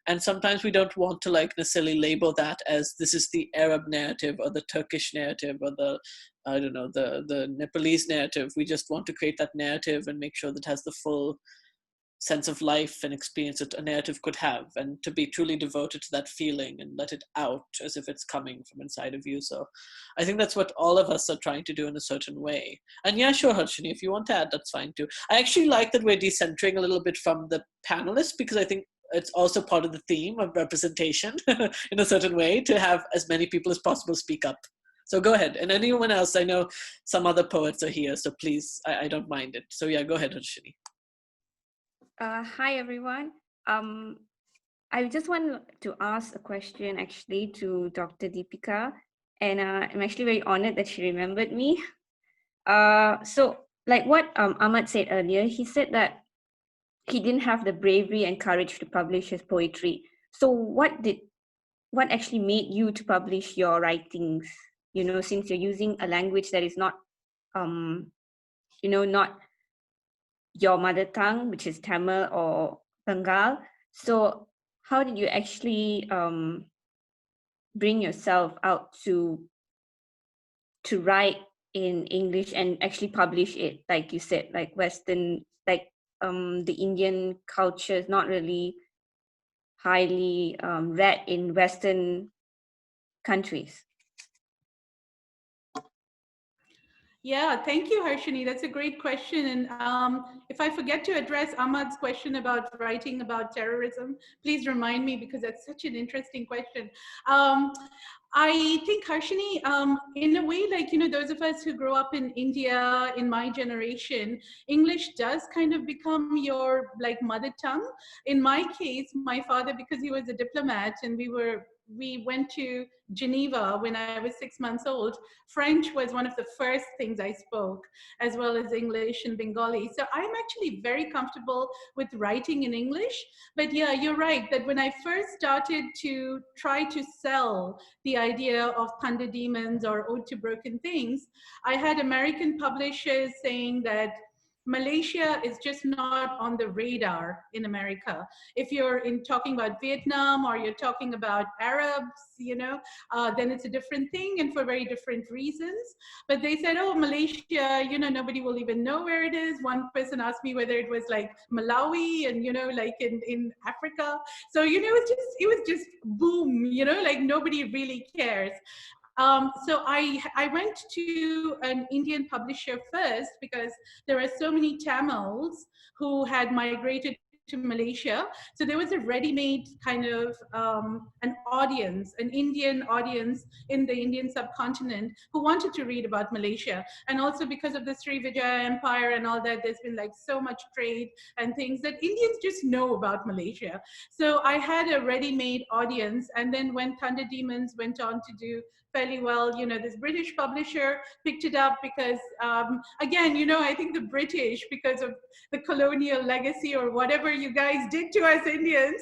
And sometimes we don't want to like necessarily label that as this is the Arab narrative or the Turkish narrative or the, I don't know, the Nepalese narrative. We just want to create that narrative and make sure that it has the full sense of life and experience that a narrative could have, and to be truly devoted to that feeling and let it out as if it's coming from inside of you. So I think that's what all of us are trying to do in a certain way. And yeah, sure, Harshini, if you want to add, that's fine too. I actually like that we're decentering a little bit from the panelists, because I think it's also part of the theme of representation in a certain way to have as many people as possible speak up. So go ahead. And anyone else, I know some other poets are here, so please, I don't mind it. So yeah, go ahead, Harshini.
Hi, everyone. I just want to ask a question actually to Dr. Dipika, and I'm actually very honored that she remembered me. So like what Ahmad said earlier, he said that he didn't have the bravery and courage to publish his poetry. So what actually made you to publish your writings? You know, since you're using a language that is not, not your mother tongue, which is Tamil or Bengal. So how did you actually bring yourself out to write in English and actually publish it? Like you said, like Western, like the Indian culture is not really highly read in Western countries.
Yeah, thank you, Harshini. That's a great question. And if I forget to address Ahmad's question about writing about terrorism, please remind me, because that's such an interesting question. I think, Harshini, in a way, like, those of us who grow up in India, in my generation, English does kind of become your like mother tongue. In my case, my father, because he was a diplomat and we went to Geneva when I was 6 months old, French was one of the first things I spoke, as well as English and Bengali. So I'm actually very comfortable with writing in English. But yeah, you're right that when I first started to try to sell the idea of Thunder Demons or Ode to Broken Things, I had American publishers saying that Malaysia is just not on the radar in America. If you're talking about Vietnam or you're talking about Arabs, then it's a different thing and for very different reasons. But they said, oh, Malaysia, nobody will even know where it is. One person asked me whether it was like Malawi and, like in Africa. So, it was just boom, like nobody really cares. So I went to an Indian publisher first because there are so many Tamils who had migrated to Malaysia. So there was a ready-made kind of an audience, an Indian audience in the Indian subcontinent who wanted to read about Malaysia. And also because of the Srivijaya Empire and all that, there's been like so much trade and things that Indians just know about Malaysia. So I had a ready-made audience. And then when Thunder Demons went on to do fairly well, this British publisher picked it up because, again, I think the British, because of the colonial legacy or whatever you guys did to us Indians,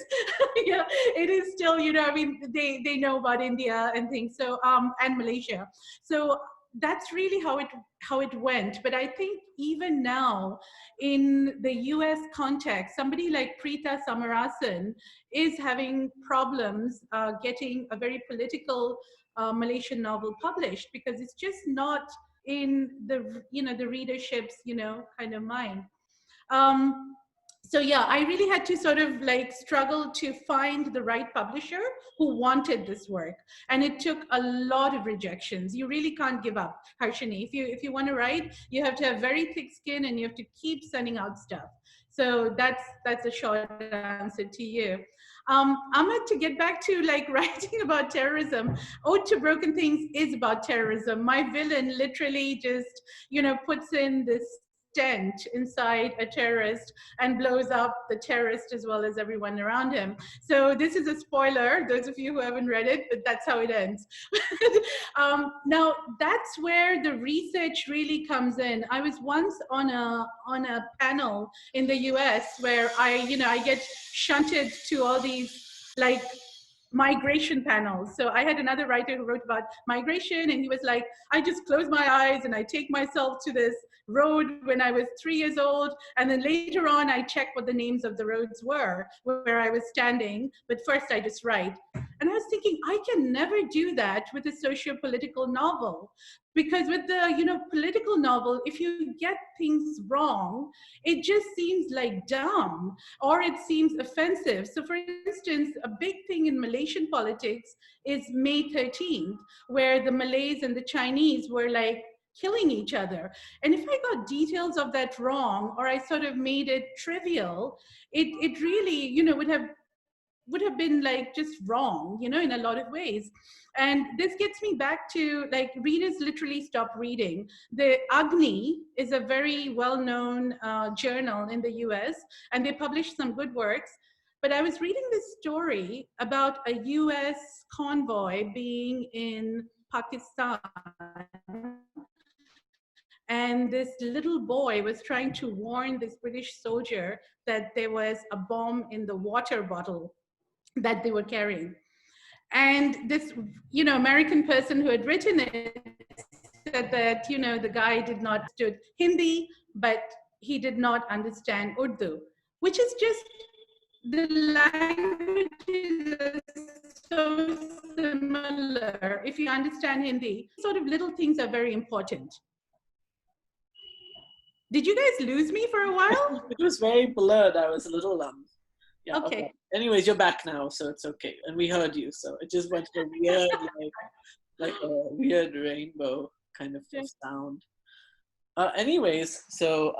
yeah, it is still, they know about India and things, so, and Malaysia. So that's really how it went. But I think even now in the US context, somebody like Preeta Samarasan is having problems getting a very political Malaysian novel published because it's just not in the the readership's kind of mind. So yeah, I really had to sort of like struggle to find the right publisher who wanted this work, and it took a lot of rejections. You really can't give up, Harshini. If you want to write, you have to have very thick skin and you have to keep sending out stuff. So that's a short answer to you. Ahmed, to get back to like writing about terrorism, Ode to Broken Things is about terrorism. My villain literally just, puts in this tent inside a terrorist and blows up the terrorist as well as everyone around him. So this is a spoiler, those of you who haven't read it, but that's how it ends. Now that's where the research really comes in. I was once on a panel in the US where I get shunted to all these like migration panels. So I had another writer who wrote about migration, and he was like, I just close my eyes and I take myself to this road when I was 3 years old, and then later on I check what the names of the roads were where I was standing, but first I just write. And I was thinking, I can never do that with a socio-political novel, because with the political novel, if you get things wrong, it just seems like dumb or it seems offensive. So for instance, a big thing in Malaysian politics is May 13th, where the Malays and the Chinese were like killing each other. And if I got details of that wrong, or I sort of made it trivial, it really, would have would have been like just wrong, you know, in a lot of ways. And this gets me back to like readers literally stop reading. The Agni is a very well-known journal in the US, and they publish some good works. But I was reading this story about a US convoy being in Pakistan, and this little boy was trying to warn this British soldier that there was a bomb in the water bottle that they were carrying. And this, you know, American person who had written it said that, you know, the guy did not understand Hindi, but he did not understand Urdu, which is just, the languages are so similar. If you understand Hindi, sort of little things are very important. Did you guys lose me for a while?
It was very blurred. I was a little yeah.
Okay.
Anyways, you're back now, so it's okay, and we heard you. So it just went to a weird, like a weird rainbow kind of sound. Anyways, so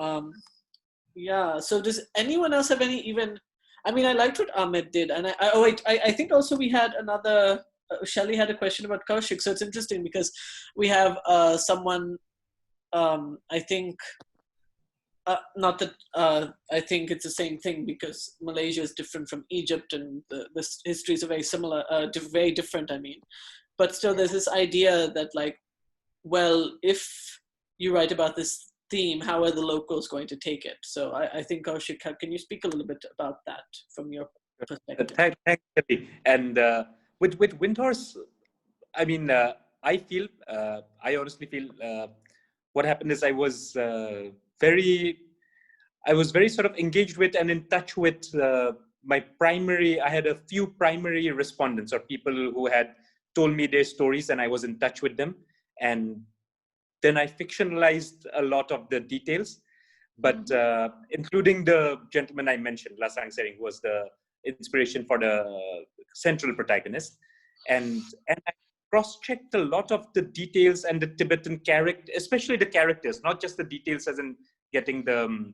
yeah. So does anyone else have any even? I mean, I liked what Ahmed did, and I think also we had another. Shelley had a question about Kaushik, so it's interesting because we have someone. I think. Not that I think it's the same thing, because Malaysia is different from Egypt, and the histories are very similar, very different, I mean. But still, there's this idea that, like, well, if you write about this theme, how are the locals going to take it? So I think, Kaushik, can you speak a little bit about that from your perspective?
Thanks, Kelly. And with Windhorse, I mean, I honestly feel what happened is I was very sort of engaged with and in touch with I had a few primary respondents, or people who had told me their stories, and I was in touch with them. And then I fictionalized a lot of the details, but including the gentleman I mentioned, Lasang Sering, who was the inspiration for the central protagonist. And I cross-checked a lot of the details and the Tibetan character, especially the characters, not just the details as in getting the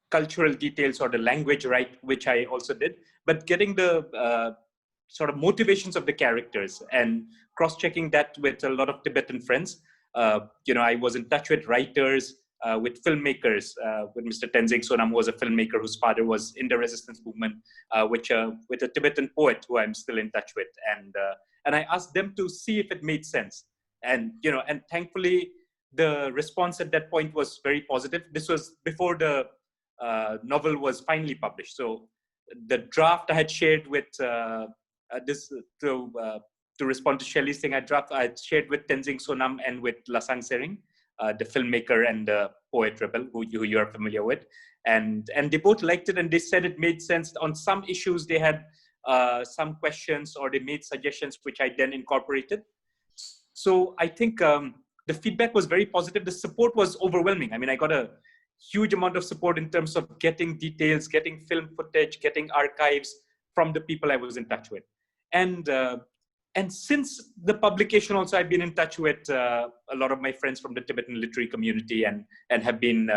cultural details or the language right, which I also did, but getting the sort of motivations of the characters and cross-checking that with a lot of Tibetan friends. You know, I was in touch with writers, with filmmakers, with Mr. Tenzing Sonam, who was a filmmaker whose father was in the resistance movement, with a Tibetan poet who I'm still in touch with. And I asked them to see if it made sense. And, you know, and thankfully, the response at that point was very positive. This was before the novel was finally published. So the draft I had shared with to respond to Shelley's thing, I had shared with Tenzing Sonam and with Lasang Sering, the filmmaker and the poet rebel, who you are familiar with. And they both liked it, and they said it made sense. On some issues, they had some questions, or they made suggestions, which I then incorporated. So I think the feedback was very positive. The support was overwhelming. I mean, I got a huge amount of support in terms of getting details, getting film footage, getting archives from the people I was in touch with. And since the publication also, I've been in touch with a lot of my friends from the Tibetan literary community, and have been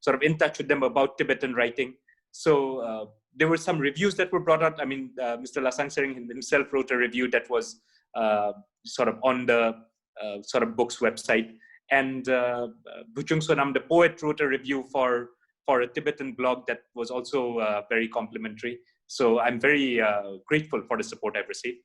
sort of in touch with them about Tibetan writing. So there were some reviews that were brought out. I mean, Mr. Lasang Sering himself wrote a review that was sort of on the sort of book's website. And Bhuchung Sonam, the poet, wrote a review for a Tibetan blog that was also very complimentary. So I'm very grateful for the support I've received.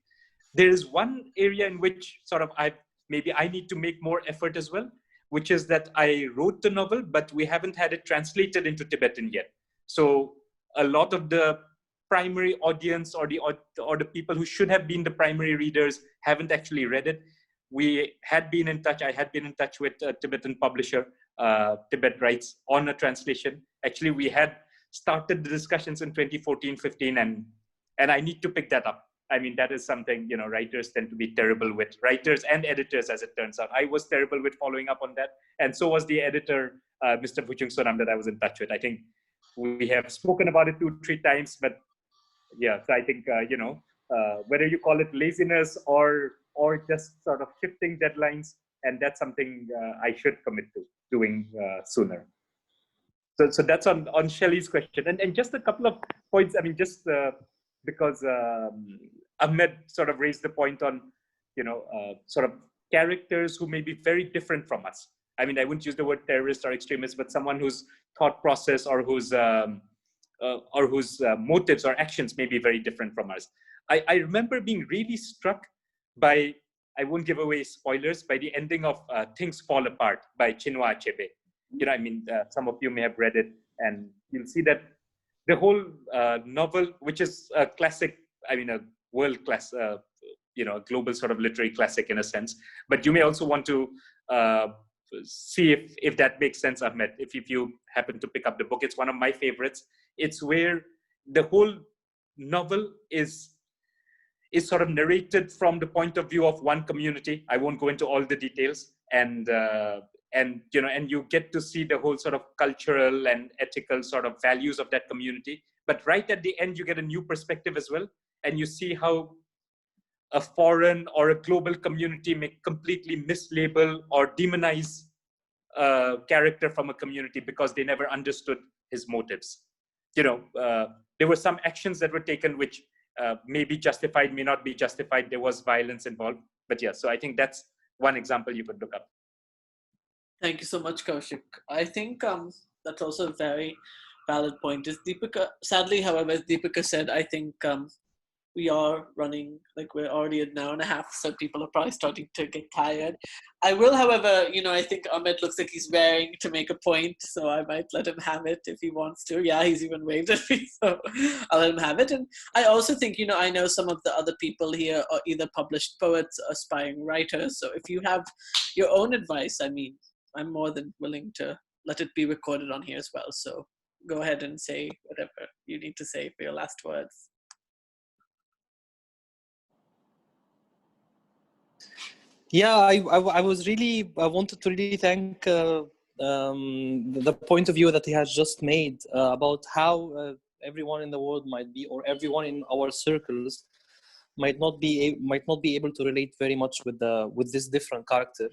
There is one area in which sort of I need to make more effort as well, which is that I wrote the novel, but we haven't had it translated into Tibetan yet. So a lot of the primary audience, or the people who should have been the primary readers, haven't actually read it. I had been in touch with a Tibetan publisher, Tibet Writes, on a translation. Actually, we had started the discussions in 2014-15, and I need to pick that up. I mean, that is something, you know, writers tend to be terrible with. Writers and editors, as it turns out. I was terrible with following up on that. And so was the editor, Mr. Bhuchung Sonam, that I was in touch with. I think we have spoken about it 2-3 times, but yeah, so I think, you know, whether you call it laziness or just sort of shifting deadlines, and that's something I should commit to doing sooner. So that's on Shelley's question. And just a couple of points, I mean, just because Ahmed sort of raised the point on, sort of characters who may be very different from us. I mean, I wouldn't use the word terrorist or extremist, but someone whose thought process or whose motives or actions may be very different from ours. I remember being really struck by, I won't give away spoilers, by the ending of Things Fall Apart by Chinua Achebe. I mean, some of you may have read it, and you'll see that the whole novel, which is a classic, I mean, a world-class, a global sort of literary classic in a sense, but you may also want to see if that makes sense, Ahmed, if you happen to pick up the book. It's one of my favorites. It's where the whole novel is sort of narrated from the point of view of one community. I won't go into all the details, and you get to see the whole sort of cultural and ethical sort of values of that community. But right at the end, you get a new perspective as well, and you see how a foreign or a global community may completely mislabel or demonize a character from a community because they never understood his motives. There were some actions that were taken which may be justified, may not be justified. There was violence involved. But yeah, so I think that's one example you could look up.
Thank you so much, Kaushik. I think that's also a very valid point. Is Dipika, sadly, however, as Dipika said, I think we are running, like we're already at an hour and a half, so people are probably starting to get tired. I will, however, I think Ahmed looks like he's raring to make a point, so I might let him have it if he wants to. Yeah, he's even waved at me, so I'll let him have it. And I also think, I know some of the other people here are either published poets or aspiring writers, so if you have your own advice, I mean, I'm more than willing to let it be recorded on here as well. So go ahead and say whatever you need to say for your last words.
Yeah, I wanted to really thank the point of view that he has just made about how everyone in the world might be, or everyone in our circles might not be able to relate very much with this different character,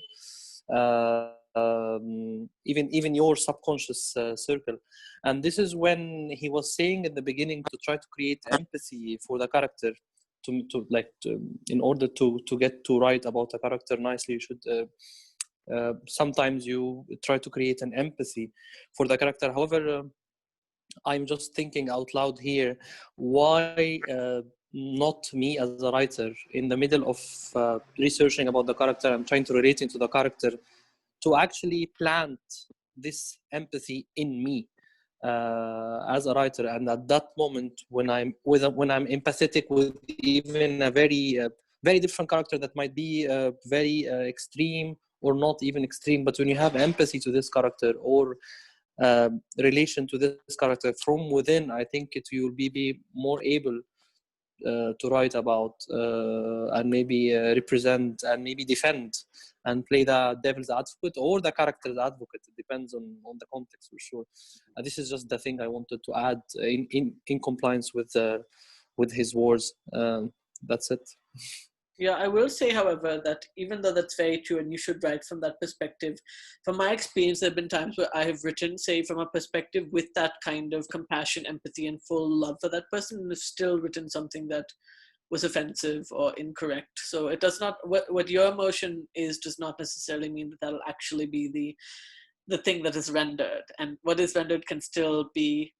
even your subconscious circle. And this is when he was saying at the beginning to try to create empathy for the character. In order to get to write about a character nicely, you should sometimes you try to create an empathy for the character. However, I'm just thinking out loud here, why not me as a writer in the middle of researching about the character and trying to relate into the character, to actually plant this empathy in me as a writer. And at that moment, when I'm empathetic with even a very different character that might be very extreme or not even extreme, but when you have empathy to this character or relation to this character from within, I think you will be more able to write about and maybe represent and maybe defend and play the devil's advocate or the character's advocate. It depends on the context, for sure. This is just the thing I wanted to add in compliance with his words. That's it.
Yeah, I will say, however, that even though that's very true and you should write from that perspective, from my experience, there have been times where I have written, say, from a perspective with that kind of compassion, empathy, and full love for that person, and have still written something that was offensive or incorrect. So it does not, what your emotion is does not necessarily mean that that'll actually be the thing that is rendered. And what is rendered can still be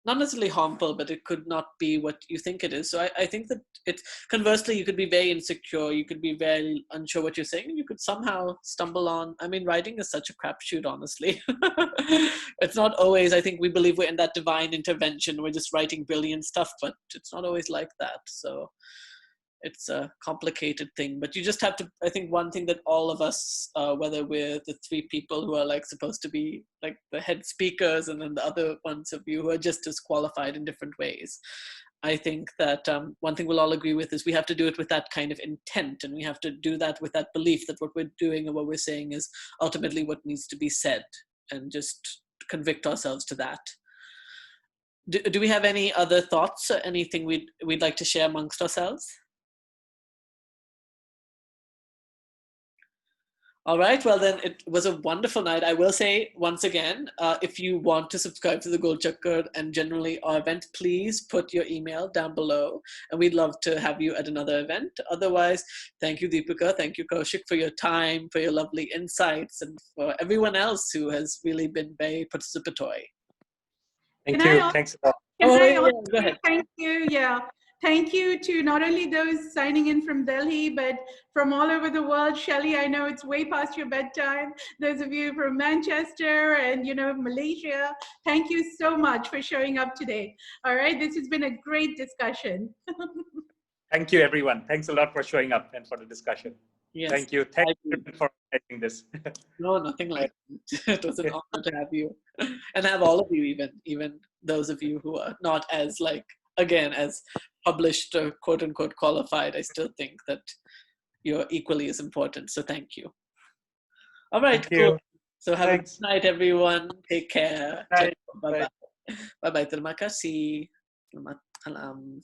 not necessarily harmful, but it could not be what you think it is. So I think that conversely, you could be very insecure, you could be very unsure what you're saying, and you could somehow stumble on, I mean, writing is such a crapshoot, honestly. It's not always, I think we believe we're in that divine intervention, we're just writing brilliant stuff, but it's not always like that. So it's a complicated thing, but you just have to, I think one thing that all of us, whether we're the three people who are like supposed to be like the head speakers and then the other ones of you who are just as qualified in different ways, I think that one thing we'll all agree with is we have to do it with that kind of intent, and we have to do that with that belief that what we're doing and what we're saying is ultimately what needs to be said, and just convict ourselves to that. Do we have any other thoughts or anything we'd like to share amongst ourselves? All right, well then it was a wonderful night. I will say once again, if you want to subscribe to the Golchakkar and generally our event, please put your email down below and we'd love to have you at another event. Otherwise, thank you Deepika, thank you Kaushik for your time, for your lovely insights, and for everyone else who has really been very participatory.
Thank you. Thanks a lot.
Go ahead.
Thank you. Yeah. Thank you to not only those signing in from Delhi, but from all over the world. Shelley, I know it's way past your bedtime. Those of you from Manchester and, Malaysia, thank you so much for showing up today. All right. This has been a great discussion.
Thank you, everyone. Thanks a lot for showing up and for the discussion.
Yes,
thank you. Thank you for organizing this.
No, nothing like that. It was an honor to have you and have all of you, even those of you who are not as as published or quote unquote qualified. I still think that you're equally as important. So thank you. All right, cool. So have a good night, everyone. Take care.
Bye.
Bye bye. Bye bye. Terima kasih. Selamat malam.